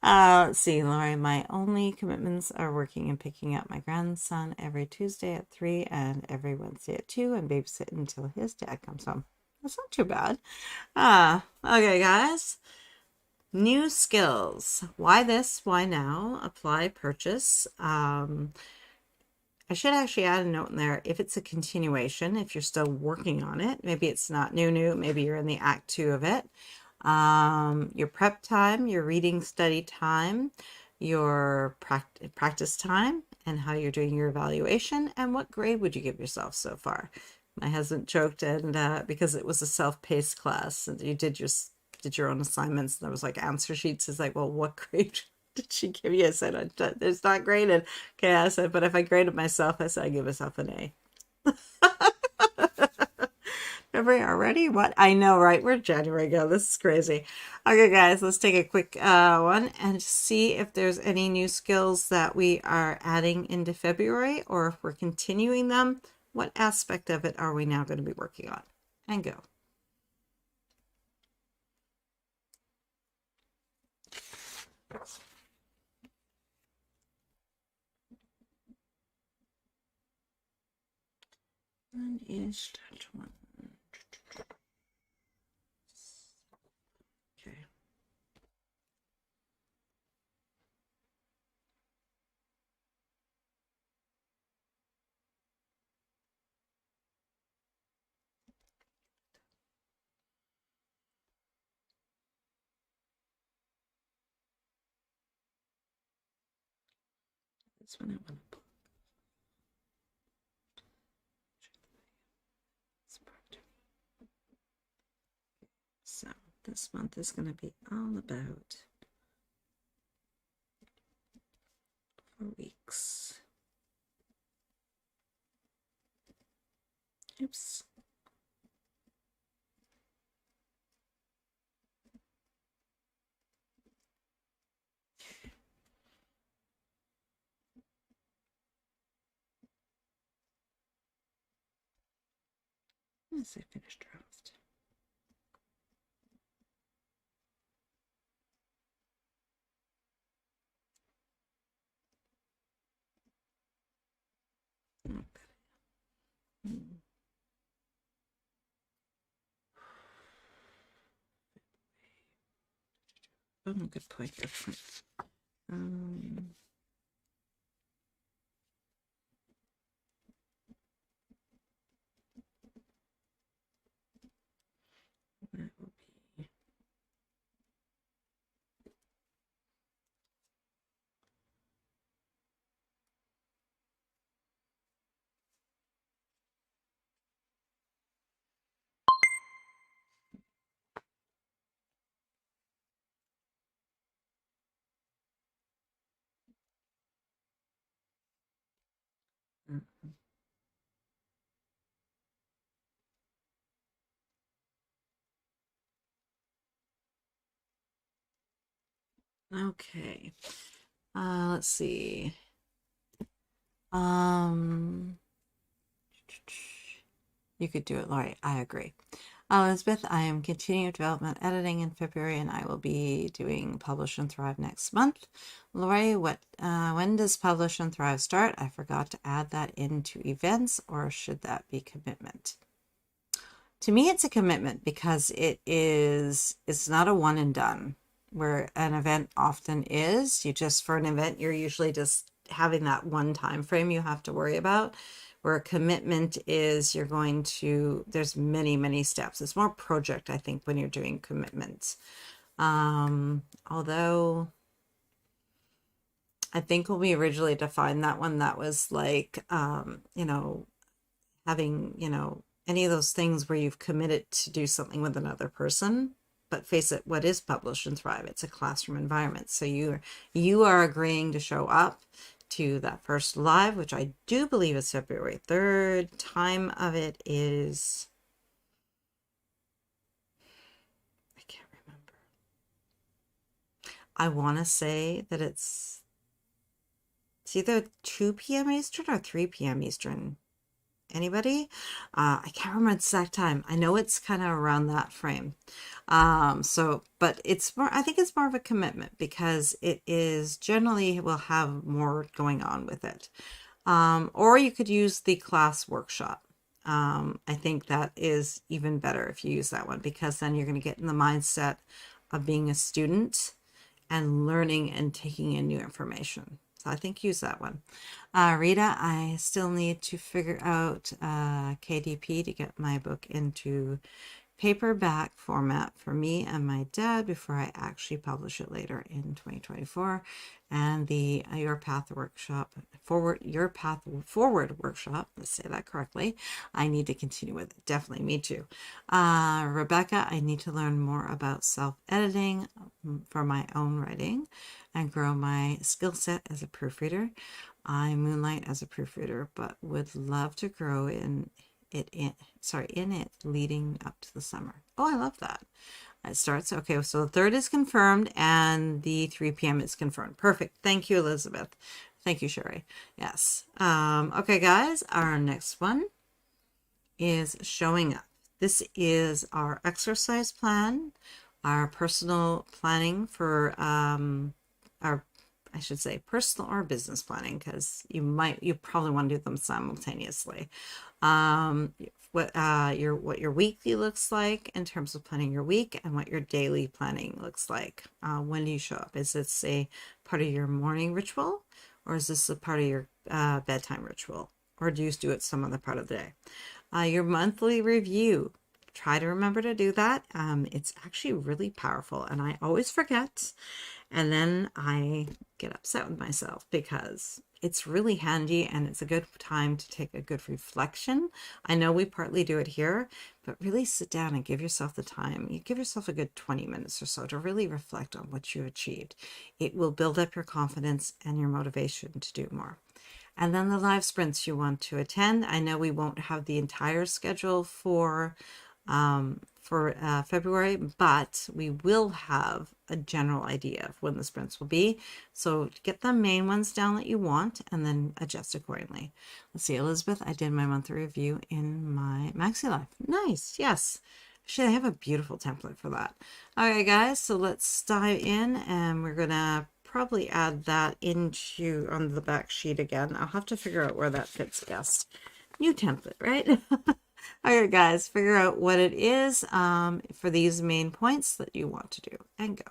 Let's see, Lori, my only commitments are working and picking up my grandson every Tuesday at 3 and every Wednesday at 2 and babysitting until his dad comes home. That's not too bad. Okay, guys. New skills. Why this? Why now? Apply, purchase. I should actually add a note in there if it's a continuation, if you're still working on it. Maybe it's not new, maybe you're in the act 2 of it. Your prep time, your reading study time, your practice time, and how you're doing your evaluation, and what grade would you give yourself so far. My husband joked, and because it was a self-paced class, and you did your own assignments, and there was like answer sheets. It's like, well, what grade did she give you? I said, it's not graded. Okay, I said, but if I graded myself, I said, I give myself an A. February already? What? I know, right? We're January ago. This is crazy. Okay, guys, let's take a quick one and see if there's any new skills that we are adding into February or if we're continuing them. What aspect of it are we now going to be working on? And go. One is that one. Okay. This one I want to pull. So this month is going to be all about 4 weeks. Oops. Let's say finish draft. Okay. Oh, good point. Good point. Mm. Okay. Let's see. Um, you could do it, Lori. I agree. Elizabeth, I am continuing development editing in February, and I will be doing Publish and Thrive next month. Lori, when does Publish and Thrive start? I forgot to add that into events, or should that be commitment? To me, it's a commitment because it's not a one and done, where an event often is. For an event, you're usually just having that one time frame you have to worry about. Where a commitment is, there's many, many steps. It's more project, I think, when you're doing commitments. Although I think when we originally defined that one, that was like, having, any of those things where you've committed to do something with another person. But face it, what is Publish and Thrive? It's a classroom environment. So you are agreeing to show up to that first live, which I do believe is February 3rd. Time of it is, I can't remember. I want to say that it's either 2 p.m. Eastern or 3 p.m. Eastern. Anybody? I can't remember the exact time. I know it's kind of around that frame. But I think it's more of a commitment because it is generally will have more going on with it. Or you could use the class workshop. I think that is even better if you use that one because then you're going to get in the mindset of being a student and learning and taking in new information. So I think use that one. Rita, I still need to figure out KDP to get my book into paperback format for me and my dad before I actually publish it later in 2024. And the Your Path Forward workshop, let's say that correctly, I need to continue with it. Definitely, me too. Rebecca, I need to learn more about self-editing for my own writing and grow my skill set as a proofreader. I moonlight as a proofreader, but would love to grow in it leading up to the summer. Oh, I love that. It starts. Okay, so the 3rd is confirmed and the 3 p.m. is confirmed. Perfect. Thank you, Elizabeth. Thank you, Sherry. Yes. Okay, guys, our next one is showing up. This is our exercise plan, our personal planning for our, I should say, personal or business planning, because you probably want to do them simultaneously. What your weekly looks like in terms of planning your week and what your daily planning looks like. When do you show up? Is this a part of your morning ritual, or is this a part of your bedtime ritual, or do you do it some other part of the day? Your monthly review. Try to remember to do that. It's actually really powerful, and I always forget. And then I get upset with myself because it's really handy and it's a good time to take a good reflection. I know we partly do it here, but really sit down and give yourself the time. You give yourself a good 20 minutes or so to really reflect on what you achieved. It will build up your confidence and your motivation to do more. And then the live sprints you want to attend. I know we won't have the entire schedule for February, but we will have a general idea of when the sprints will be. So get the main ones down that you want and then adjust accordingly. Let's see, Elizabeth, I did my monthly review in my Maxi Life. Nice, yes. Actually, I have a beautiful template for that. Okay, guys, so let's dive in and we're gonna probably add that into on the back sheet again. I'll have to figure out where that fits best. New template, right? All right, guys, figure out what it is for these main points that you want to do and go.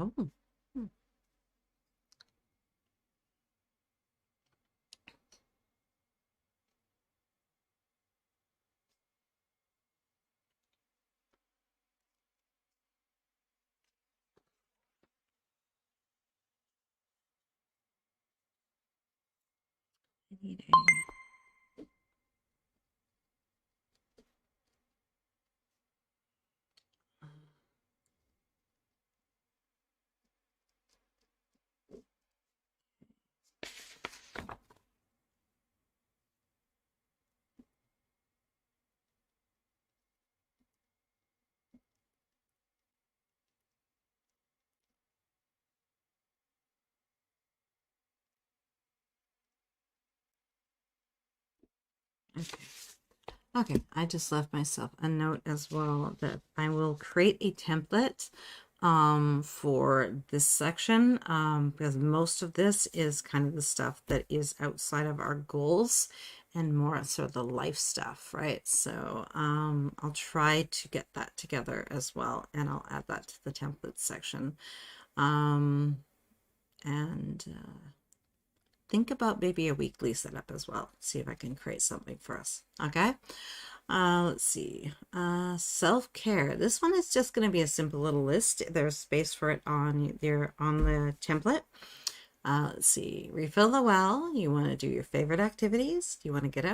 Oh. Hmm. I need okay. Okay, I just left myself a note as well that I will create a template for this section because most of this is kind of the stuff that is outside of our goals and more sort of the life stuff, right? So I'll try to get that together as well, and I'll add that to the template section. And think about maybe a weekly setup as well. See if I can create something for us. Okay. Let's see. Self-care. This one is just going to be a simple little list. There's space for it on the template. Let's see. Refill the well. You want to do your favorite activities. You want to get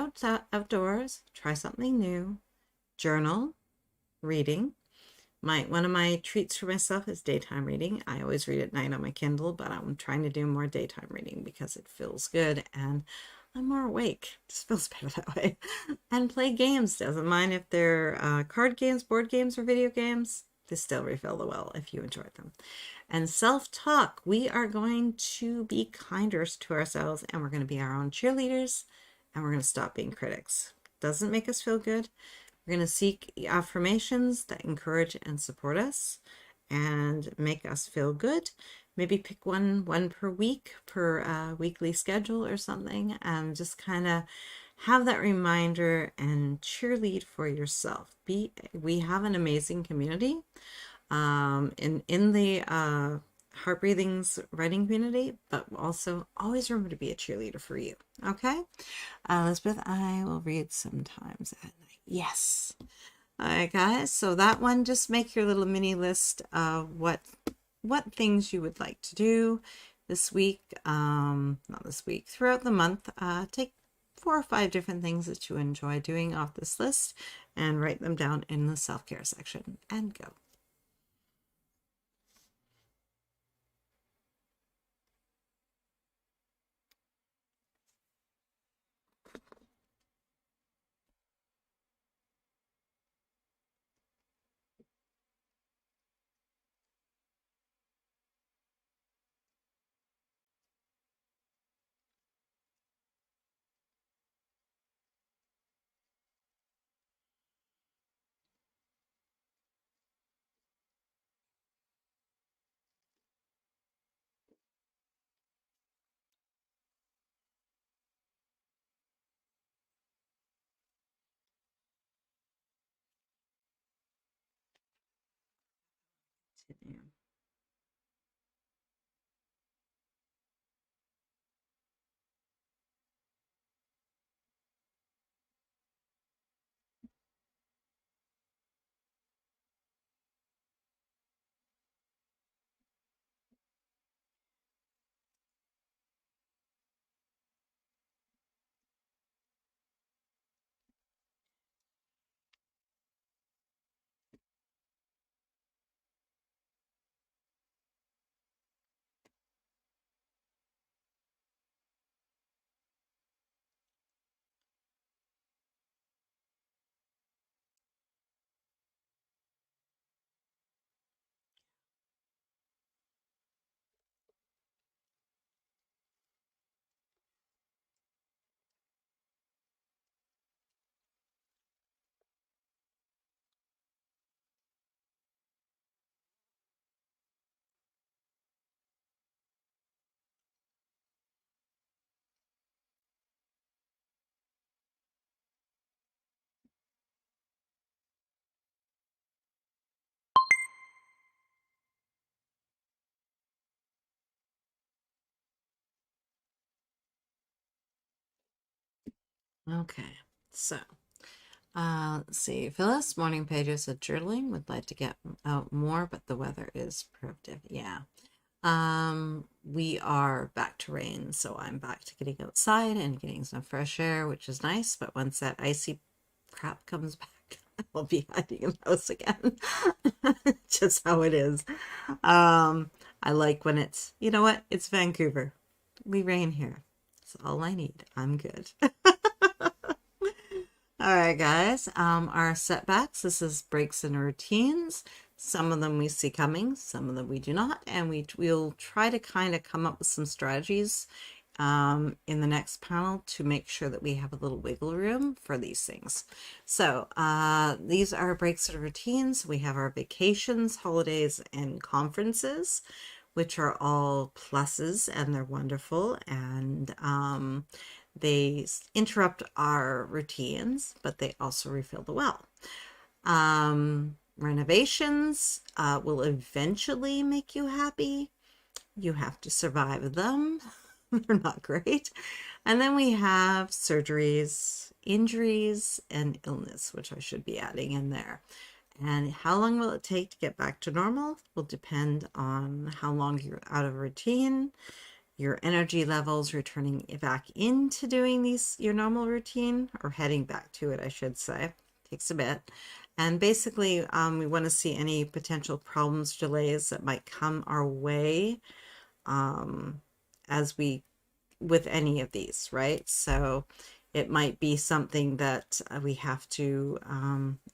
outdoors, try something new, journal, reading. One of my treats for myself is daytime reading. I always read at night on my Kindle, but I'm trying to do more daytime reading because it feels good and I'm more awake. It just feels better that way. And play games. Doesn't mind if they're card games, board games, or video games. They still refill the well if you enjoy them. And self-talk. We are going to be kinder to ourselves and we're going to be our own cheerleaders and we're going to stop being critics. Doesn't make us feel good. We're going to seek affirmations that encourage and support us and make us feel good. Maybe pick one per week, per weekly schedule or something, and just kind of have that reminder and cheerlead for yourself. We have an amazing community in the Heart Breathing's writing community, but also always remember to be a cheerleader for you. Okay, Elizabeth, I will read sometimes at night. Yes. All right, guys. So that one, just make your little mini list of what things you would like to do this week. Not this week, throughout the month. Take 4 or 5 different things that you enjoy doing off this list and write them down in the self-care section and go. Continue. Okay, so let's see. Phyllis, morning pages of journaling. Would like to get out more, but the weather is prohibitive. Yeah. We are back to rain, so I'm back to getting outside and getting some fresh air, which is nice. But once that icy crap comes back, I'll be hiding in the house again. Just how it is. I like when it's, you know what? It's Vancouver. We rain here. That's all I need. I'm good. All right, guys. Our setbacks. This is breaks in routines. Some of them we see coming, some of them we do not, and we'll try to kind of come up with some strategies in the next panel to make sure that we have a little wiggle room for these things. So these are breaks in routines. We have our vacations, holidays, and conferences, which are all pluses, and they're wonderful, and they interrupt our routines, but they also refill the well. Renovations will eventually make you happy. You have to survive them. They're not great. And then we have surgeries, injuries, and illness, which I should be adding in there. And how long will it take to get back to normal will depend on how long you're out of routine, your energy levels returning back into doing your normal routine, or heading back to it, I should say. Takes a bit. And basically, we want to see any potential problems, delays that might come our way with any of these, right? So it might be something that we have to,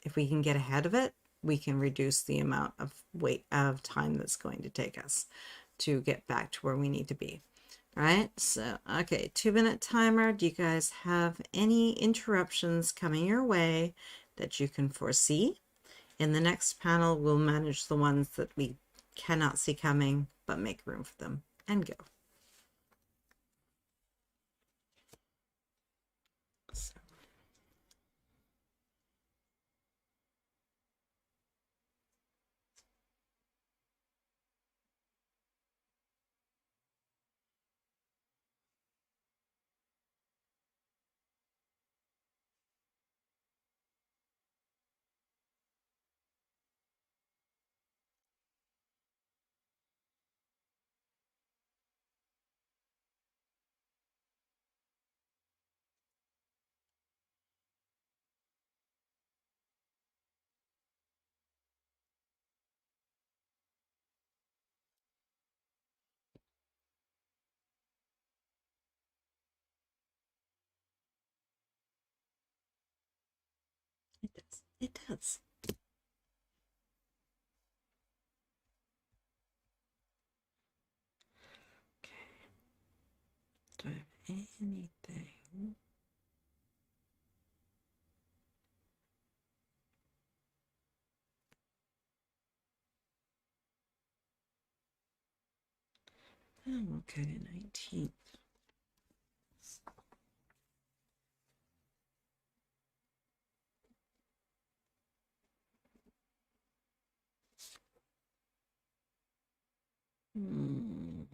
if we can get ahead of it, we can reduce the amount of time that's going to take us to get back to where we need to be. Right, so okay, 2-minute timer. Do you guys have any interruptions coming your way that you can foresee? In the next panel, we'll manage the ones that we cannot see coming, but make room for them and go. So. It does. It does. Okay. Do I have anything? Oh, okay, 19th. Hmm.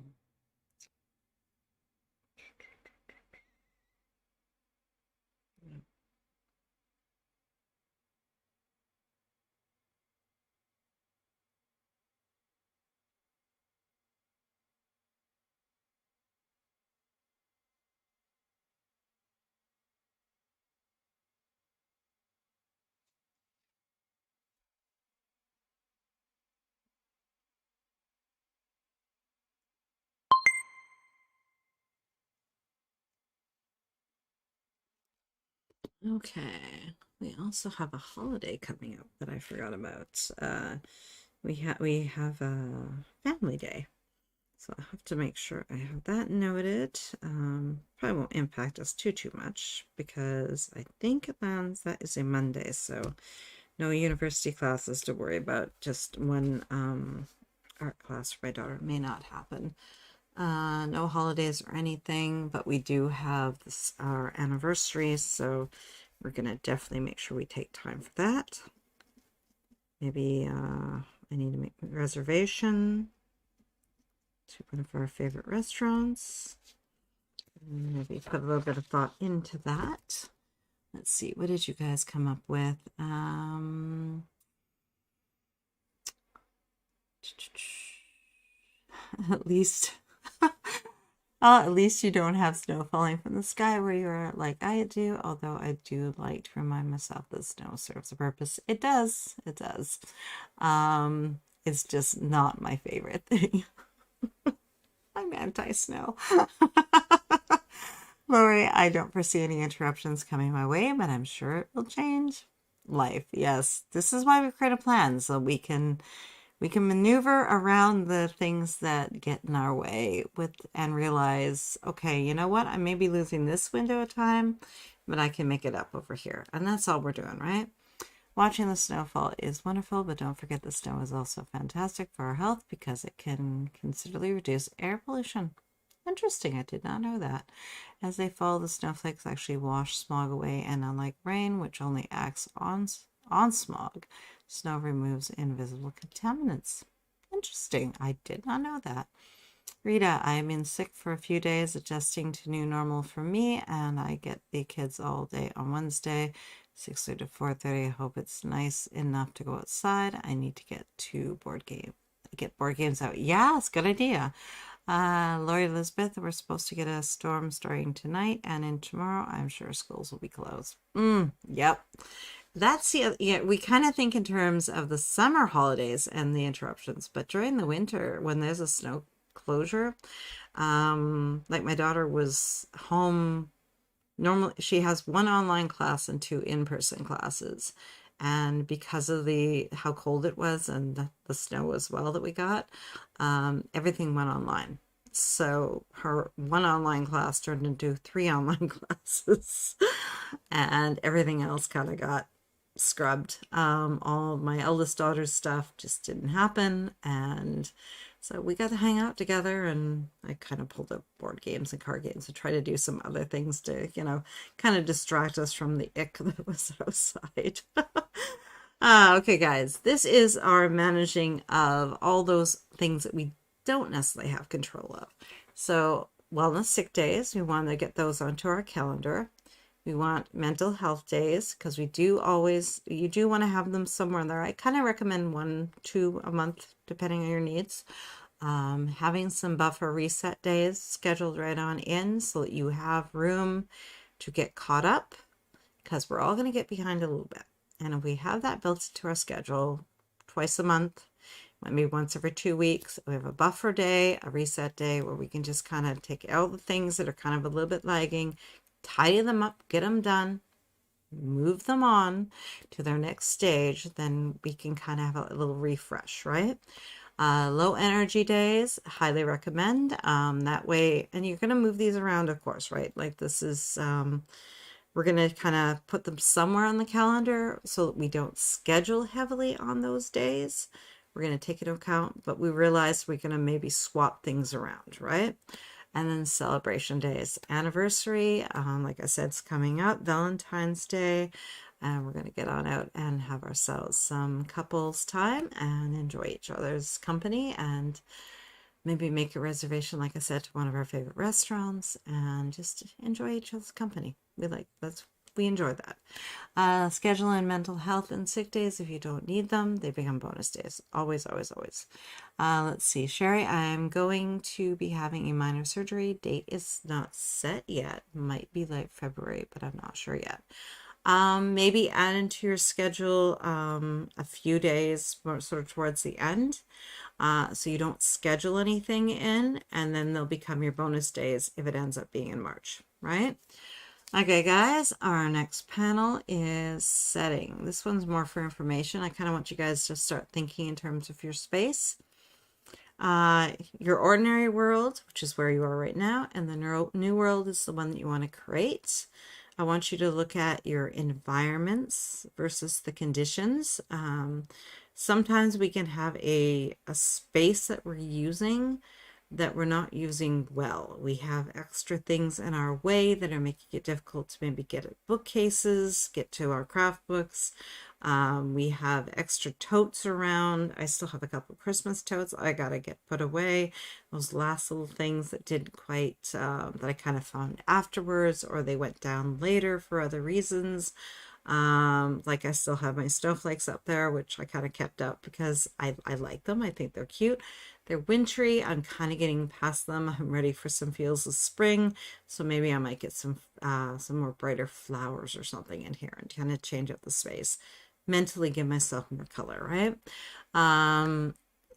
Okay. We also have a holiday coming up that I forgot about. We have a family day. So I have to make sure I have that noted. Probably won't impact us too much because I think it lands, that is a Monday, so no university classes to worry about. Just one art class for my daughter may not happen. No holidays or anything, but we do have our anniversary, so we're gonna definitely make sure we take time for that. Maybe I need to make a reservation to one of our favorite restaurants. Maybe put a little bit of thought into that. Let's see, what did you guys come up with? At least, well, at least you don't have snow falling from the sky where you are like I do, although I do like to remind myself that snow serves a purpose. It does. It does. It's just not my favorite thing. I'm anti-snow. Lori, I don't foresee any interruptions coming my way, but I'm sure it will change. Life, yes. This is why we create a plan, so we can maneuver around the things that get in our way with and realize, okay, you know what? I may be losing this window of time, but I can make it up over here. And that's all we're doing, right? Watching the snowfall is wonderful, but don't forget the snow is also fantastic for our health because it can considerably reduce air pollution. Interesting, I did not know that. As they fall, the snowflakes actually wash smog away, and unlike rain, which only acts on smog, snow removes invisible contaminants. Interesting, I did not know that. Rita, I'm in sick for a few days, adjusting to new normal for me, and I get the kids all day on Wednesday, 6:30 to 4:30. I hope it's nice enough to go outside. I need to get board games out. Yeah, it's a good idea. Lori Elizabeth, we're supposed to get a storm starting tonight and in tomorrow. I'm sure schools will be closed. Yep. That's we kind of think in terms of the summer holidays and the interruptions, but during the winter, when there's a snow closure, like my daughter was home. Normally, she has one online class and 2 in-person classes. And because of how cold it was and the snow as well that we got, everything went online. So her one online class turned into 3 online classes, and everything else kind of got scrubbed. All of my eldest daughter's stuff just didn't happen, and so we got to hang out together, and I kind of pulled up board games and card games and try to do some other things to, kind of distract us from the ick that was outside. Okay, guys, this is our managing of all those things that we don't necessarily have control of. So wellness sick days, we want to get those onto our calendar. We want mental health days because you do want to have them somewhere in there. I kind of recommend 1, 2 a month, depending on your needs. Having some buffer reset days scheduled right on in so that you have room to get caught up, because we're all going to get behind a little bit. And if we have that built into our schedule twice a month, maybe once every 2 weeks, we have a buffer day, a reset day where we can just kind of take all the things that are kind of a little bit lagging, tidy them up, get them done, move them on to their next stage, then we can kind of have a little refresh, right? Low energy days, highly recommend. That way, and you're going to move these around, of course, right? Like this is, we're going to kind of put them somewhere on the calendar so that we don't schedule heavily on those days. We're going to take into account, but we realize we're going to maybe swap things around, right? And then celebration days, anniversary, like I said, it's coming up, Valentine's Day, and we're going to get on out and have ourselves some couples time and enjoy each other's company, and maybe make a reservation, like I said, to one of our favorite restaurants, and just enjoy each other's company. We enjoy that. Scheduling mental health and sick days, if you don't need them, they become bonus days. Always, always, always. Let's see. Sherry, I'm going to be having a minor surgery. Date is not set yet. Might be late February, but I'm not sure yet. Maybe add into your schedule a few days more sort of towards the end. So you don't schedule anything in, and then they'll become your bonus days if it ends up being in March, right? Okay, guys, our next panel is setting. This one's more for information. I kind of want you guys to start thinking in terms of your space. Your ordinary world, which is where you are right now, and the new world is the one that you want to create. I want you to look at your environments versus the conditions. Sometimes we can have a space that we're using that we're not using well. We have extra things in our way that are making it difficult to maybe get at bookcases, get to our craft books. We have extra totes around. I still have a couple Christmas totes I gotta get put away. Those last little things that didn't quite, that I kind of found afterwards, or they went down later for other reasons. Like I still have my snowflakes up there, which I kind of kept up because I like them. I think they're cute. They're wintry. I'm kind of getting past them. I'm ready for some feels of spring. So maybe I might get some more brighter flowers or something in here and kind of change up the space. Mentally give myself more color, right?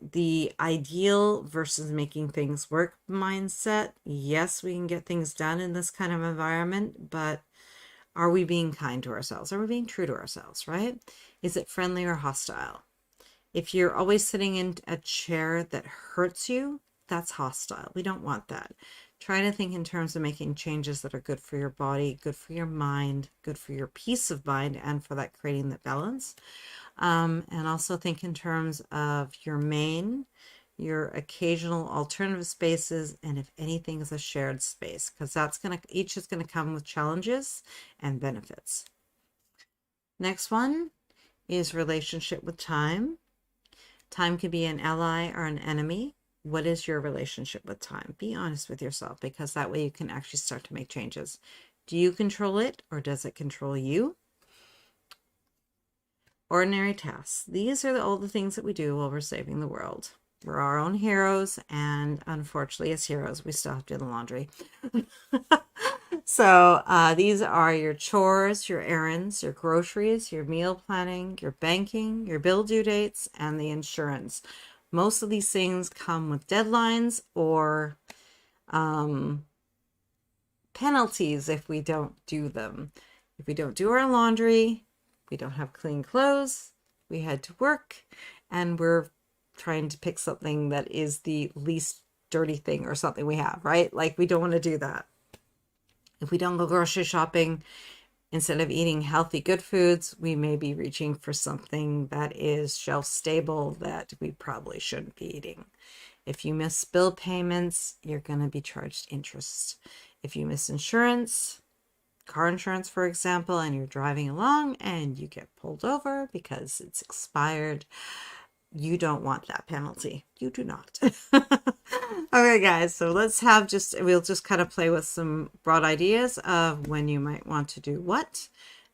The ideal versus making things work mindset. Yes, we can get things done in this kind of environment, but are we being kind to ourselves? Are we being true to ourselves, right? Is it friendly or hostile? If you're always sitting in a chair that hurts you, that's hostile. We don't want that. Try to think in terms of making changes that are good for your body, good for your mind, good for your peace of mind, and for that creating that balance. And also think in terms of your main, your occasional alternative spaces, and if anything is a shared space, because each is gonna come with challenges and benefits. Next one is relationship with time. Time can be an ally or an enemy. What is your relationship with time? Be honest with yourself, because that way you can actually start to make changes. Do you control it, or does it control you? Ordinary tasks. These are all the things that we do while we're saving the world. We're our own heroes, and unfortunately, as heroes, we still have to do the laundry. So these are your chores, your errands, your groceries, your meal planning, your banking, your bill due dates, and the insurance. Most of these things come with deadlines or penalties if we don't do them. If we don't do our laundry, we don't have clean clothes, we head to work, and we're trying to pick something that is the least dirty thing or something we have, right? Like, we don't want to do that. If we don't go grocery shopping, instead of eating healthy, good foods, we may be reaching for something that is shelf stable that we probably shouldn't be eating. If you miss bill payments, you're going to be charged interest. If you miss insurance, car insurance, for example, and you're driving along and you get pulled over because it's expired, you don't want that penalty. You do not. Okay, guys, so we'll just kind of play with some broad ideas of when you might want to do what.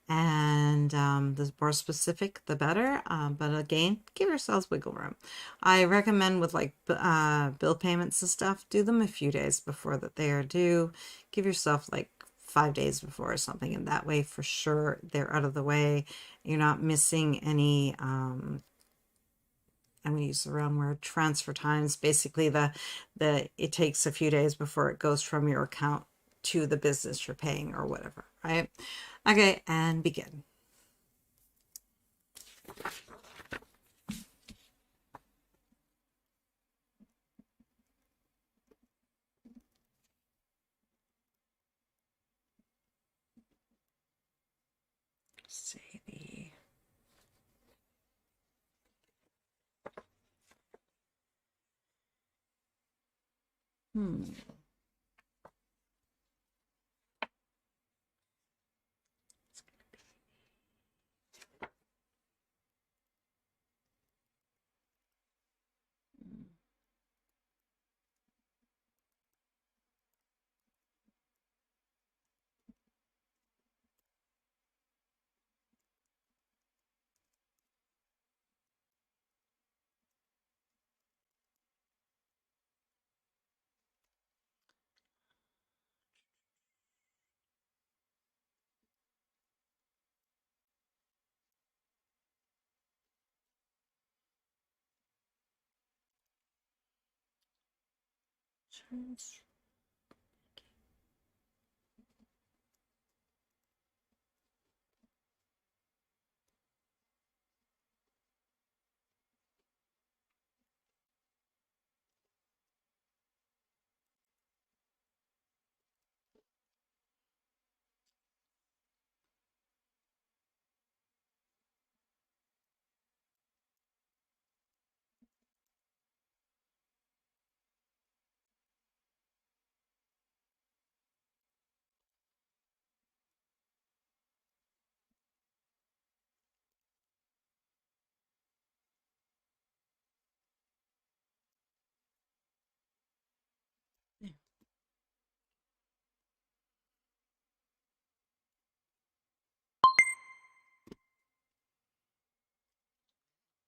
And the more specific, the better. But again, give yourselves wiggle room. I recommend with like bill payments and stuff, do them a few days before that they are due. Give yourself like 5 days before or something, and that way for sure they're out of the way. You're not missing any I'm going to use the wrong word, transfer times. Basically, it takes a few days before it goes from your account to the business you're paying or whatever, right? Okay, and begin. Say the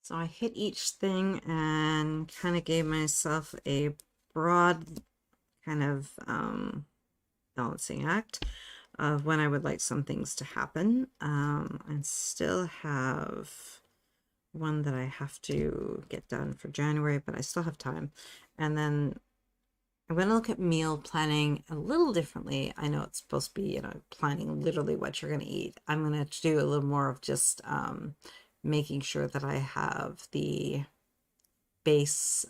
So I hit each thing and kind of gave myself a broad kind of balancing act of when I would like some things to happen. I still have one that I have to get done for January, but I still have time. And then I'm going to look at meal planning a little differently. I know it's supposed to be, planning literally what you're going to eat. I'm going to do a little more of just making sure that I have the base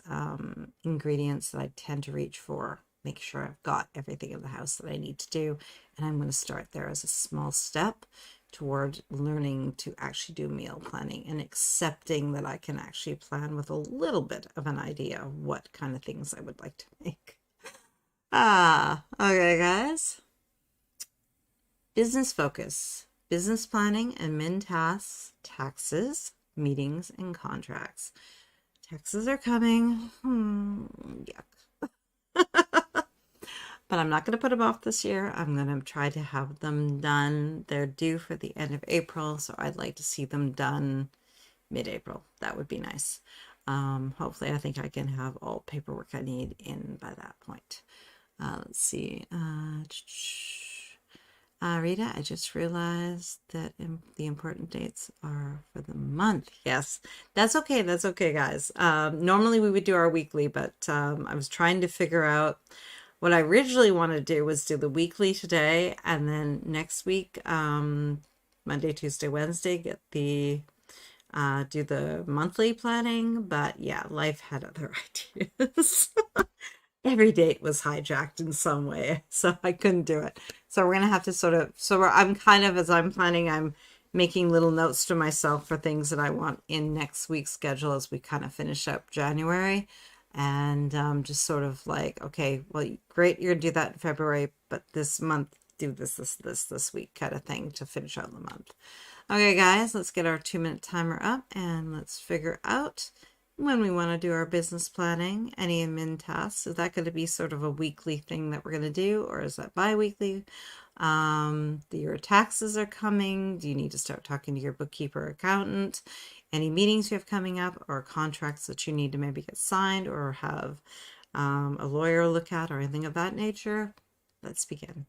ingredients that I tend to reach for. Make sure I've got everything in the house that I need to do. And I'm going to start there as a small step toward learning to actually do meal planning and accepting that I can actually plan with a little bit of an idea of what kind of things I would like to make. Okay, guys. Business focus, business planning, admin tasks, taxes, meetings, and contracts. Taxes are coming. Yuck. But I'm not going to put them off this year. I'm going to try to have them done. They're due for the end of April, so I'd like to see them done mid-April. That would be nice. Hopefully, I think I can have all paperwork I need in by that point. Let's see. Rita, I just realized that the important dates are for the month. Yes, that's okay. That's okay, guys. Normally we would do our weekly, but I was trying to figure out what I originally wanted to do was do the weekly today, and then next week, Monday, Tuesday, Wednesday, get the do the monthly planning. But yeah, life had other ideas. Every date was hijacked in some way, so I couldn't do it. So we're gonna have to I'm kind of, as I'm planning, I'm making little notes to myself for things that I want in next week's schedule as we kind of finish up January. And just sort of like, okay, well, great, you're gonna do that in February, but this month, do this week kind of thing to finish out the month. Okay, guys, let's get our 2-minute timer up and let's figure out when we want to do our business planning, any admin tasks. Is that going to be sort of a weekly thing that we're going to do, or is that bi-weekly? Your taxes are coming. Do you need to start talking to your bookkeeper or accountant? Any meetings you have coming up, or contracts that you need to maybe get signed or have a lawyer look at, or anything of that nature? Let's begin.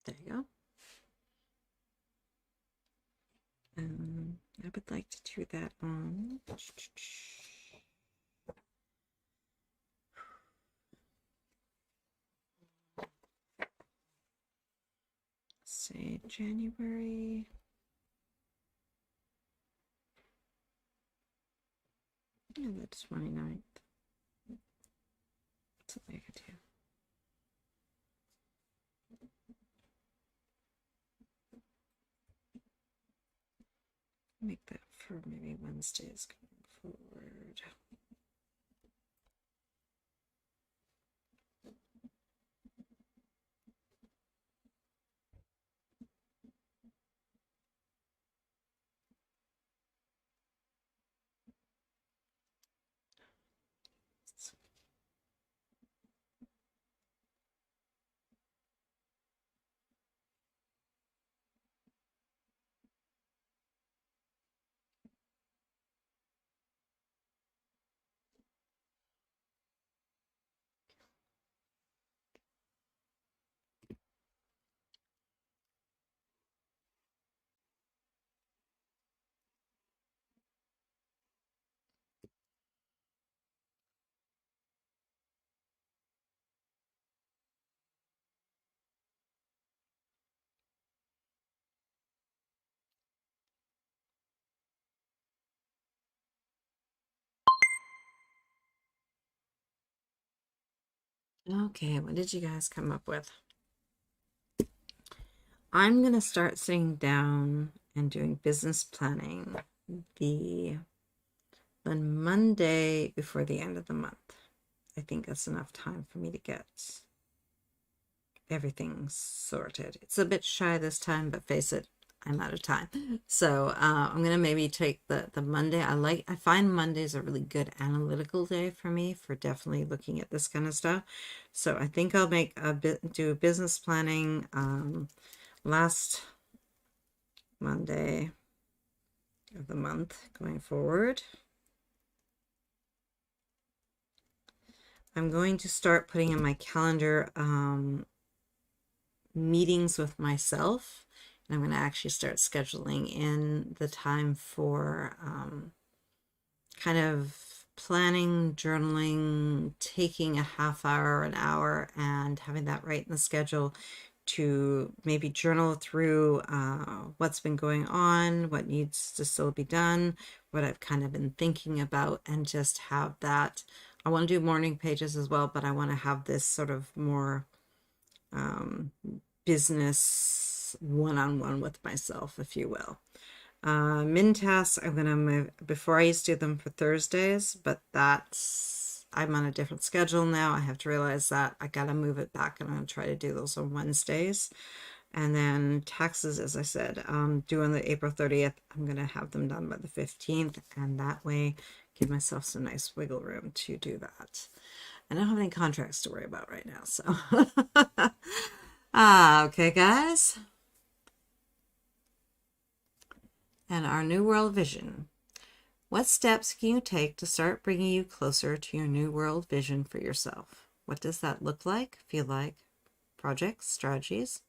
There you go. I would like to do that on say January. Yeah, that's 29th. Something I could do. Make that for maybe Wednesdays going forward. Okay, what did you guys come up with? I'm going to start sitting down and doing business planning the Monday before the end of the month. I think that's enough time for me to get everything sorted. It's a bit shy this time, but face it, I'm out of time. So I'm gonna maybe take the Monday. I find Mondays a really good analytical day for me for definitely looking at this kind of stuff. So I think I'll make do business planning last Monday of the month going forward. I'm going to start putting in my calendar meetings with myself. And I'm going to actually start scheduling in the time for kind of planning, journaling, taking a half hour, an hour, and having that right in the schedule to maybe journal through what's been going on, what needs to still be done, what I've kind of been thinking about, and just have that. I want to do morning pages as well, but I want to have this sort of more business one-on-one with myself, if you will. Min tasks, I'm going to move. Before I used to do them for Thursdays, but I'm on a different schedule now. I have to realize that I got to move it back, and I'm going to try to do those on Wednesdays. And then taxes, as I said, due on the April 30th, I'm going to have them done by the 15th, and that way give myself some nice wiggle room to do that. I don't have any contracts to worry about right now, so. Okay, guys. And our New World Vision. What steps can you take to start bringing you closer to your New World Vision for yourself? What does that look like, feel like? Projects, strategies?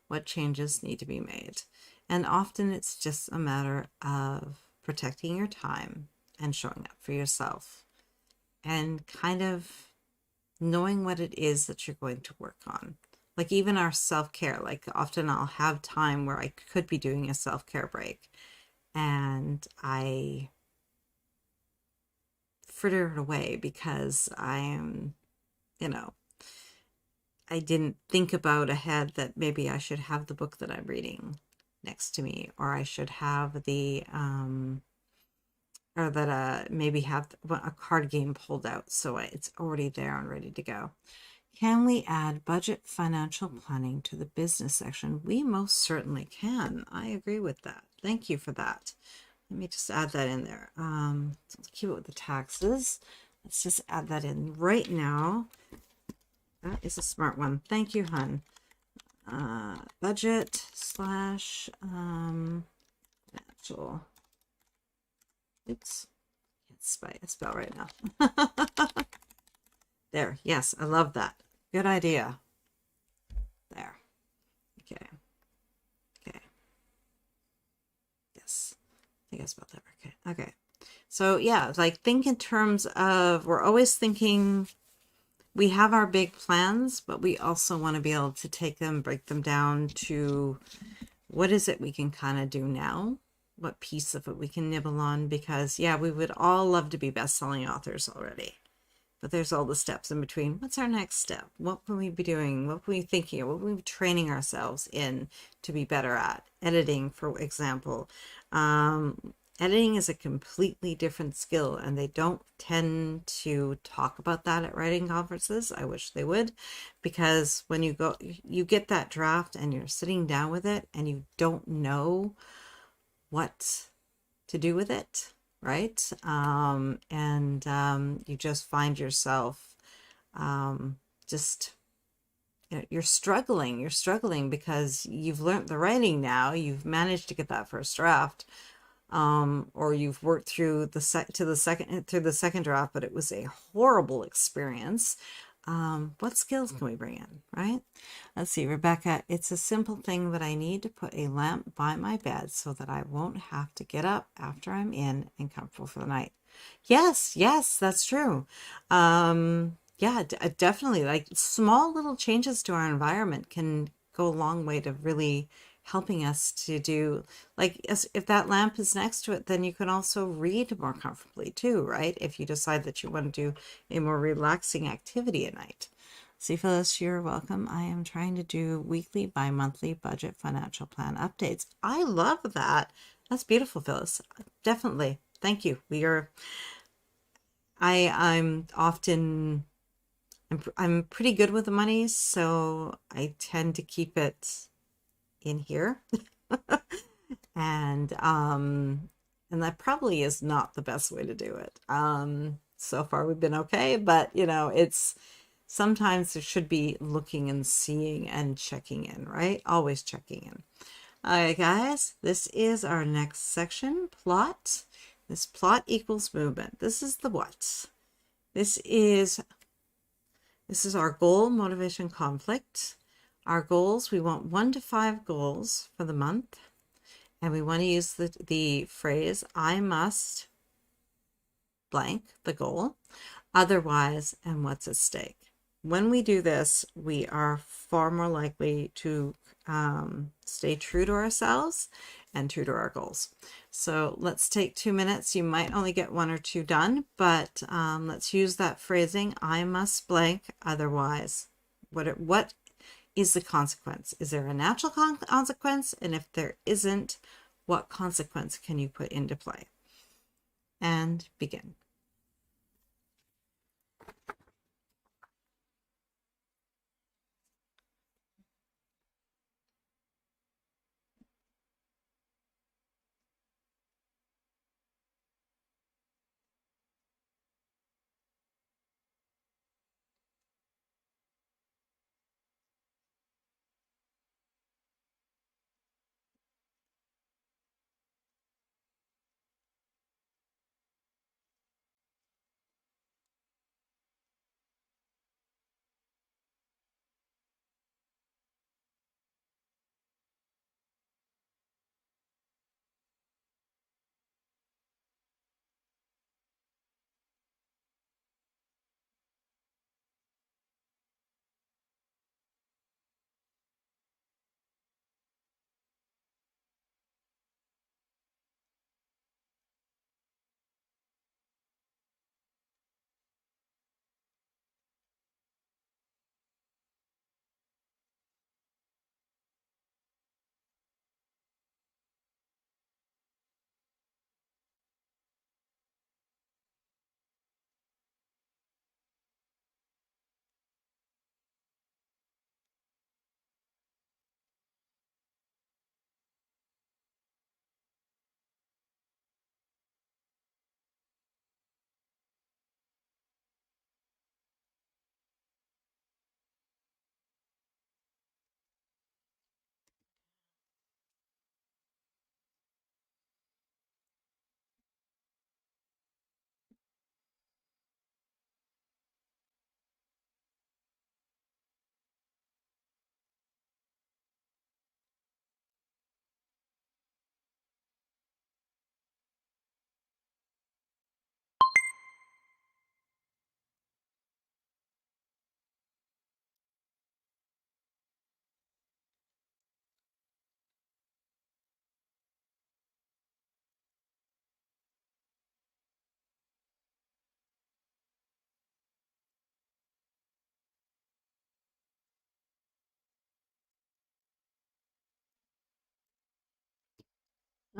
What changes need to be made? And often it's just a matter of protecting your time and showing up for yourself and kind of knowing what it is that you're going to work on. Like even our self-care, like often I'll have time where I could be doing a self-care break and I fritter it away because I'm, I didn't think about ahead that maybe I should have the book that I'm reading next to me, or I should have the, or that maybe have a card game pulled out so it's already there and ready to go. Can we add budget financial planning to the business section? We most certainly can. I agree with that. Thank you for that. Let me just add that in there. So let's keep it with the taxes. Let's just add that in right now. That is a smart one. Thank you, hun. Budget slash financial. Oops. Can't spell right now. There. Yes, I love that. Good idea. There. Okay. Okay. Yes. I think I spelled that right. Okay. Okay. So yeah, like think in terms of, we're always thinking we have our big plans, but we also want to be able to take them, break them down to what is it we can kind of do now? What piece of it we can nibble on? Because yeah, we would all love to be best-selling authors already. But there's all the steps in between. What's our next step? What will we be doing? What will we be thinking? What will we be training ourselves in to be better at? Editing, for example. Editing is a completely different skill, and they don't tend to talk about that at writing conferences. I wish they would, because when you go, you get that draft and you're sitting down with it and you don't know what to do with it. Right? You just find yourself just, you're struggling because you've learned the writing now, you've managed to get that first draft, or you've worked through the second draft, but it was a horrible experience. What skills can we bring in, right? Let's see, Rebecca, it's a simple thing that I need to put a lamp by my bed so that I won't have to get up after I'm in and comfortable for the night. Yes, that's true. Yeah, definitely. Like small little changes to our environment can go a long way to really helping us to do, like, if that lamp is next to it, then you can also read more comfortably too, right? If you decide that you want to do a more relaxing activity at night. See, Phyllis, you're welcome. I am trying to do weekly, bi-monthly budget financial plan updates. I love that. That's beautiful, Phyllis. Definitely. Thank you. I'm often I'm pretty good with the money, so I tend to keep it in here. and and that probably is not the best way to do it. So far we've been okay, but you know, it's sometimes there should be looking and seeing and checking in, right? Always checking in. All right, guys, this is our next section, plot. This plot equals movement. This is the what. This is our goal, motivation, conflict. Our goals, we want 1 to 5 goals for the month. And we want to use the phrase, I must blank the goal, otherwise, and what's at stake. When we do this, we are far more likely to stay true to ourselves and true to our goals. So let's take 2 minutes. You might only get 1 or 2 done, but let's use that phrasing, I must blank, otherwise. What is the consequence? Is there a natural consequence? And if there isn't, what consequence can you put into play? And begin.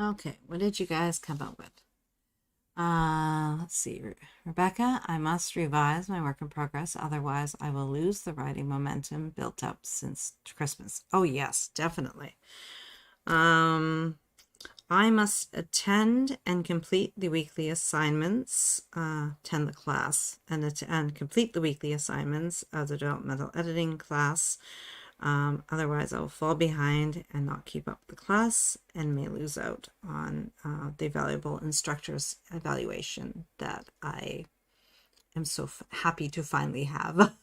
Okay, what did you guys come up with? Let's see. Rebecca, I must revise my work in progress, otherwise I will lose the writing momentum built up since Christmas. Oh yes, definitely. I must attend and complete the weekly assignments, attend the class, and complete the weekly assignments of the developmental editing class. Otherwise, I will fall behind and not keep up the class and may lose out on the valuable instructor's evaluation that I am so happy to finally have.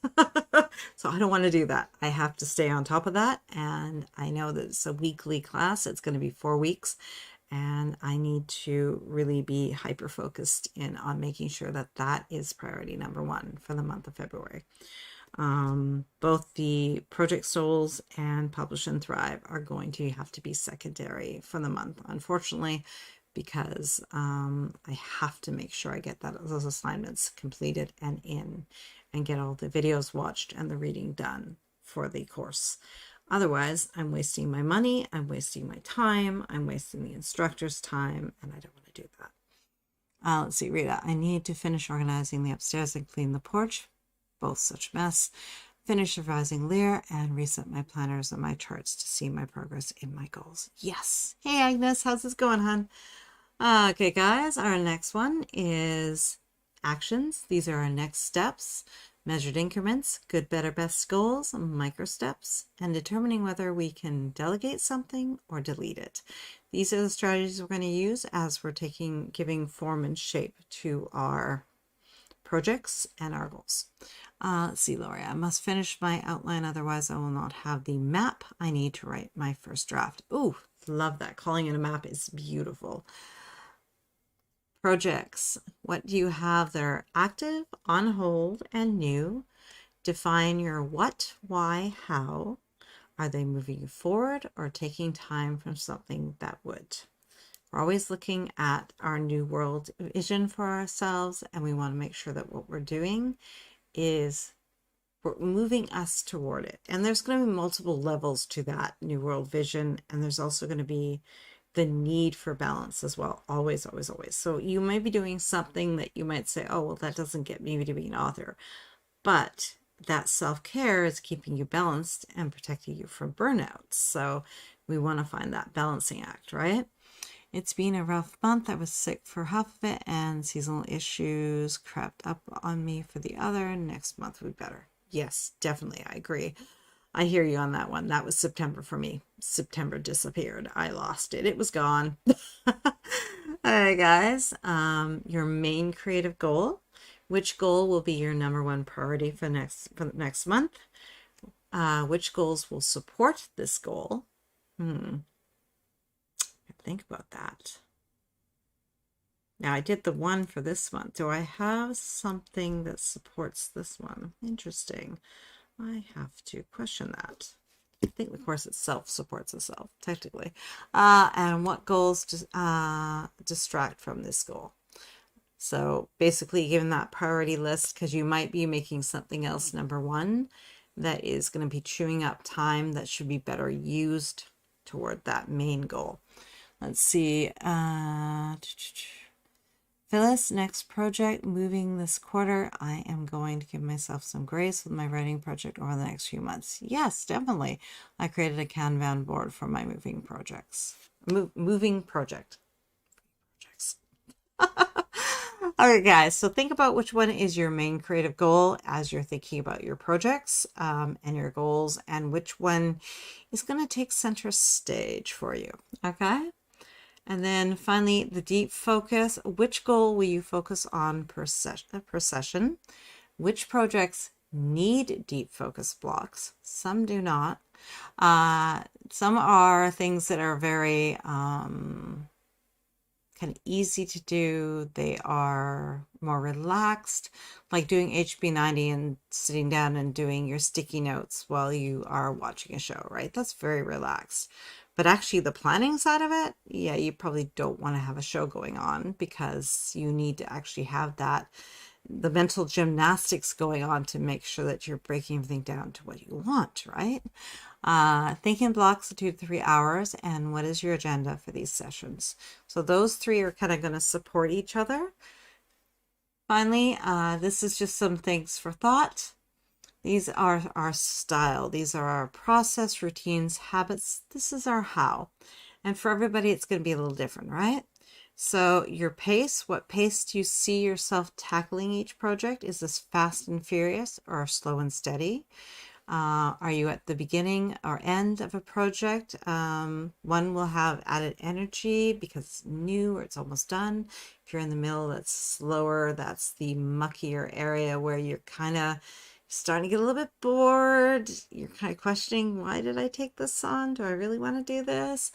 So I don't want to do that. I have to stay on top of that. And I know that it's a weekly class. It's going to be 4 weeks. And I need to really be hyper focused in on making sure that that is priority number 1 for the month of February. Both the Project Souls and Publish and Thrive are going to have to be secondary for the month, unfortunately, because I have to make sure I get those assignments completed and in, and get all the videos watched and the reading done for the course. Otherwise, I'm wasting my money, I'm wasting my time, I'm wasting the instructor's time, and I don't want to do that. Let's see, Rita, I need to finish organizing the upstairs and clean the porch both such mess. Finish revising Lear and reset my planners and my charts to see my progress in my goals. Yes. Hey, Agnes, how's this going, hon? Okay, guys, our next one is actions. These are our next steps. Measured increments, good, better, best goals, micro steps, and determining whether we can delegate something or delete it. These are the strategies we're going to use as we're giving form and shape to our projects and our goals. Let's see, Lori, I must finish my outline, otherwise I will not have the map I need to write my first draft. Ooh, love that. Calling it a map is beautiful. Projects. What do you have that are active, on hold, and new? Define your what, why, how. Are they moving you forward or taking time from something that would? We're always looking at our new world vision for ourselves, and we want to make sure that what we're doing is we're moving us toward it. And there's going to be multiple levels to that new world vision, and there's also going to be the need for balance as well. Always, always, always. So you may be doing something that you might say, oh, well, that doesn't get me to be an author. But that self-care is keeping you balanced and protecting you from burnout. So we want to find that balancing act, right? It's been a rough month. I was sick for half of it and seasonal issues crept up on me for the other. Next month would be better. Yes, definitely. I agree. I hear you on that one. That was September for me. September disappeared. I lost it. It was gone. All right, guys. Your main creative goal. Which goal will be your number one priority for the next month? Which goals will support this goal? Think about that. Now I did the one for this month. Do I have something that supports this one? Interesting. I have to question that. I think the course itself supports itself, technically. And what goals distract from this goal? So basically, given that priority list, because you might be making something else number one that is going to be chewing up time that should be better used toward that main goal. Let's see. Phyllis, next project, moving this quarter. I am going to give myself some grace with my writing project over the next few months. Yes, definitely. I created a Kanban board for my moving projects. Moving project. Projects. Okay, guys, so think about which one is your main creative goal as you're thinking about your projects and your goals, and which one is going to take center stage for you, okay? And then finally, the deep focus. Which goal will you focus on per session? Which projects need deep focus blocks? Some do not. Some are things that are very kind of easy to do. They are more relaxed, like doing HB90 and sitting down and doing your sticky notes while you are watching a show, right? That's very relaxed. But actually the planning side of it, yeah, you probably don't want to have a show going on because you need to actually have the mental gymnastics going on to make sure that you're breaking everything down to what you want, right? Think in blocks of 2 to 3 hours, and what is your agenda for these sessions? So those three are kind of going to support each other. Finally, this is just some things for thought. These are our style. These are our process, routines, habits. This is our how. And for everybody, it's going to be a little different, right? So your pace, what pace do you see yourself tackling each project? Is this fast and furious or slow and steady? Are you at the beginning or end of a project? One will have added energy because it's new or it's almost done. If you're in the middle, that's slower. That's the muckier area where you're kind of starting to get a little bit bored. You're kind of questioning, why did I take this on? Do I really want to do this?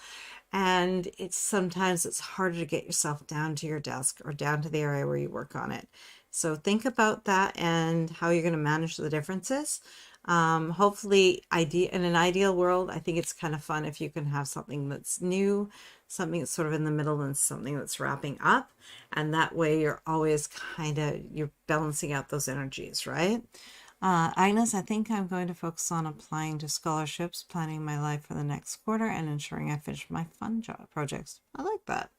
And sometimes it's harder to get yourself down to your desk or down to the area where you work on it. So think about that and how you're going to manage the differences. Hopefully in an ideal world, I think it's kind of fun if you can have something that's new, something that's sort of in the middle, and something that's wrapping up. And that way you're always you're balancing out those energies, right? Agnes, I think I'm going to focus on applying to scholarships, planning my life for the next quarter, and ensuring I finish my fun job projects. I like that.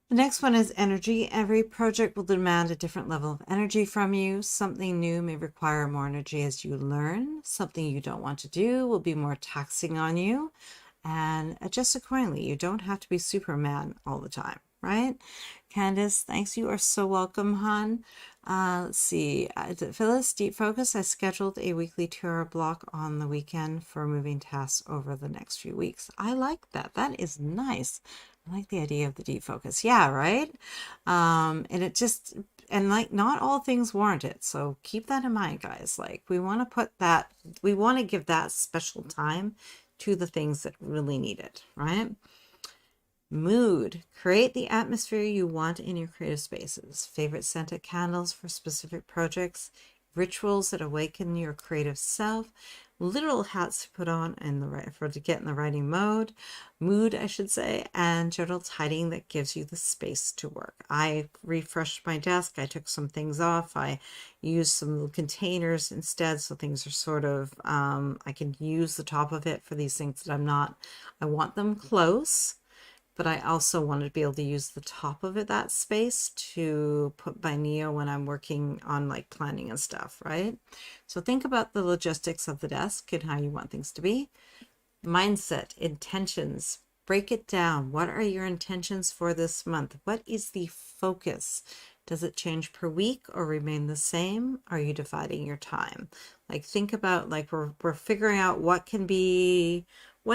The next one is energy. Every project will demand a different level of energy from you. Something new may require more energy as you learn. Something you don't want to do will be more taxing on you. And adjust accordingly. You don't have to be Superman all the time, right? Candace, thanks. You are so welcome, hon. Let's see. Phyllis, deep focus. I scheduled a weekly 2-hour block on the weekend for moving tasks over the next few weeks. I like that. That is nice. I like the idea of the deep focus. Yeah, right? And it just, and like not all things warrant it. So keep that in mind, guys. Like we want to put that, we want to give that special time to the things that really need it, right? Mood. Create the atmosphere you want in your creative spaces. Favorite scented candles for specific projects. Rituals that awaken your creative self. Literal hats to put on in to get in the writing mood, I should say, and general tidying that gives you the space to work. I refreshed my desk. I took some things off. I used some little containers instead, so things are sort of I can use the top of it for these things that I want them close, but I also wanted to be able to use the top of it, that space, to put my Neo when I'm working on like planning and stuff, right? So think about the logistics of the desk and how you want things to be. Mindset, intentions, break it down. What are your intentions for this month? What is the focus? Does it change per week or remain the same? Are you dividing your time? Like think about like we're figuring out what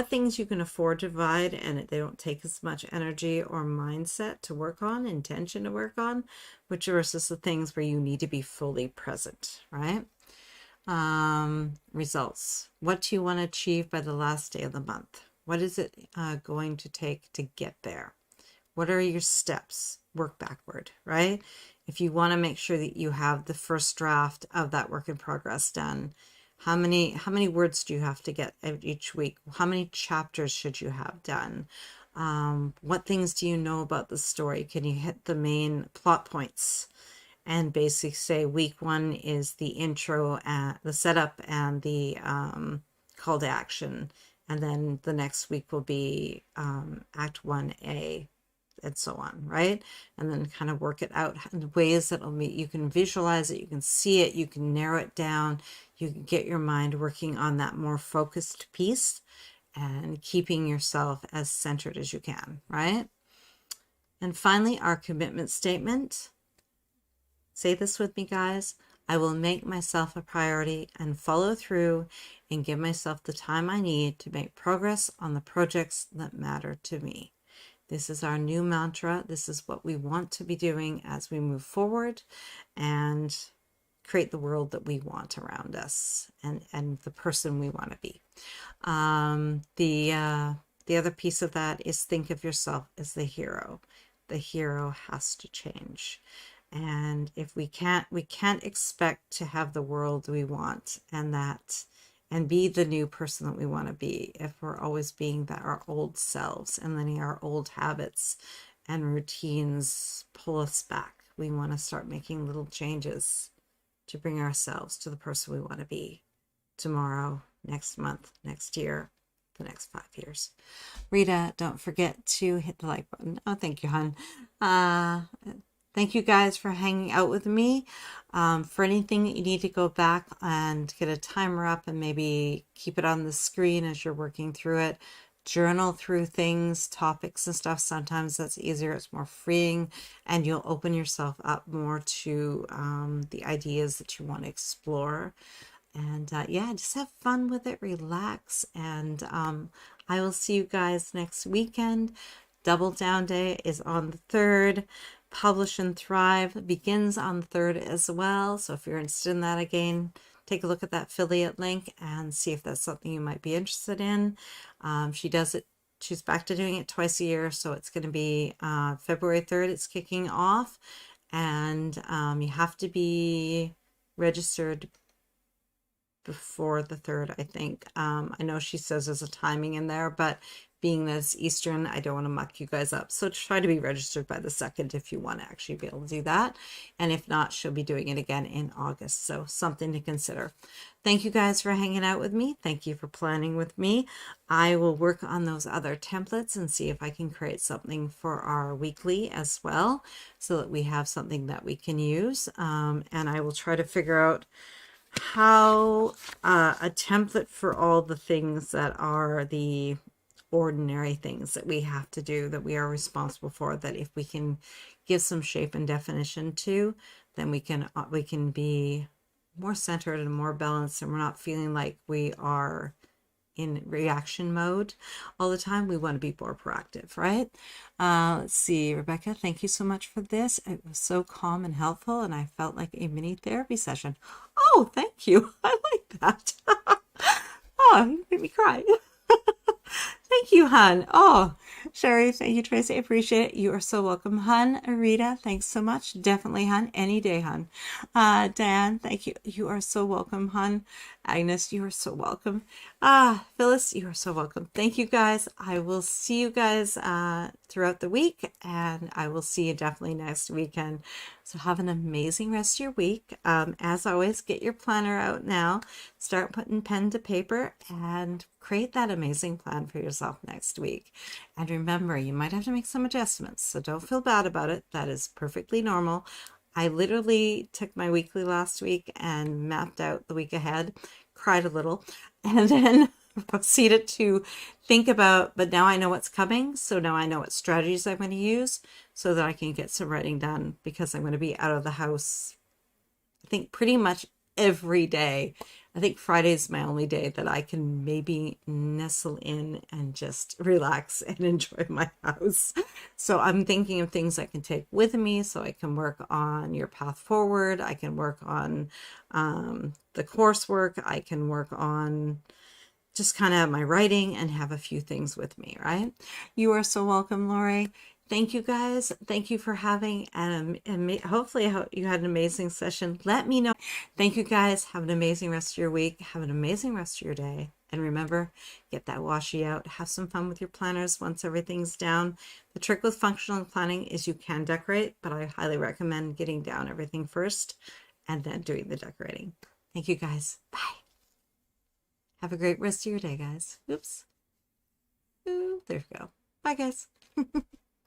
things you can afford to divide and they don't take as much energy or mindset to work on, intention to work on, which versus the things where you need to be fully present, right? Results. What do you want to achieve by the last day of the month? What is it going to take to get there? What are your steps? Work backward, right? If you want to make sure that you have the first draft of that work in progress done, how many words do you have to get each week? How many chapters should you have done? What things do you know about the story? Can you hit the main plot points? And basically say week 1 is the intro, the setup and the call to action. And then the next week will be Act 1A and so on, right? And then kind of work it out in ways that will meet, you can visualize it, you can see it, you can narrow it down, you can get your mind working on that more focused piece and keeping yourself as centered as you can, right? And finally, our commitment statement. Say this with me, guys. I will make myself a priority and follow through and give myself the time I need to make progress on the projects that matter to me. This is our new mantra. This is what we want to be doing as we move forward and create the world that we want around us and the person we want to be. The other piece of that is think of yourself as the hero. The hero has to change. And if we can't expect to have the world we want and be the new person that we want to be if we're always being our old selves and letting our old habits and routines pull us back. We want to start making little changes to bring ourselves to the person we want to be tomorrow, next month, next year, the next 5 years. Rita, don't forget to hit the like button. Oh, thank you, hon. Thank you guys for hanging out with me. For anything that you need to go back and get a timer up and maybe keep it on the screen as you're working through it, journal through things, topics and stuff. Sometimes that's easier, it's more freeing, and you'll open yourself up more to the ideas that you want to explore. And yeah, just have fun with it, relax, and I will see you guys next weekend. Double Down Day is on the 3rd. Publish and Thrive begins on the 3rd as well. So if you're interested in that, again, take a look at that affiliate link and see if that's something you might be interested in. She does it. She's back to doing it twice a year. So it's going to be February 3rd. It's kicking off. And you have to be registered before the 3rd, I think. I know she says there's a timing in there, but being that it's Eastern, I don't want to muck you guys up. So try to be registered by the 2nd if you want to actually be able to do that. And if not, she'll be doing it again in August. So something to consider. Thank you guys for hanging out with me. Thank you for planning with me. I will work on those other templates and see if I can create something for our weekly as well, so that we have something that we can use. And I will try to figure out how a template for all the things that are the ordinary things that we have to do, that we are responsible for, that if we can give some shape and definition to, then we can be more centered and more balanced, and we're not feeling like we are in reaction mode all the time. We want to be more proactive, right? Let's see, Rebecca, thank you so much for this. It was so calm and helpful, and I felt like a mini therapy session. Oh, thank you. I like that. Oh, you made me cry. Thank you, hun. Oh, Sherry, thank you, Tracy. I appreciate it. You are so welcome, hun. Rita, thanks so much. Definitely, hun. Any day, hun. Dan, thank you. You are so welcome, hun. Agnes, you are so welcome. Phyllis, you are so welcome. Thank you, guys. I will see you guys throughout the week, and I will see you definitely next weekend. So have an amazing rest of your week. As always, get your planner out now. Start putting pen to paper and create that amazing plan for yourself next week. And remember, you might have to make some adjustments, so don't feel bad about it. That is perfectly normal. I literally took my weekly last week and mapped out the week ahead, cried a little, and then proceeded to think about, but now I know what's coming, so now I know what strategies I'm going to use so that I can get some writing done, because I'm going to be out of the house, I think, pretty much every day. I think Friday is my only day that I can maybe nestle in and just relax and enjoy my house. So I'm thinking of things I can take with me, so I can work on your path forward. I can work on the coursework. I can work on just kind of my writing and have a few things with me, right? You are so welcome, Lori. Thank you, guys. Thank you for having, and hopefully you had an amazing session. Let me know. Thank you, guys. Have an amazing rest of your week. Have an amazing rest of your day. And remember, get that washi out. Have some fun with your planners once everything's down. The trick with functional planning is you can decorate, but I highly recommend getting down everything first and then doing the decorating. Thank you, guys. Bye. Have a great rest of your day, guys. Oops. Ooh, there we go. Bye, guys.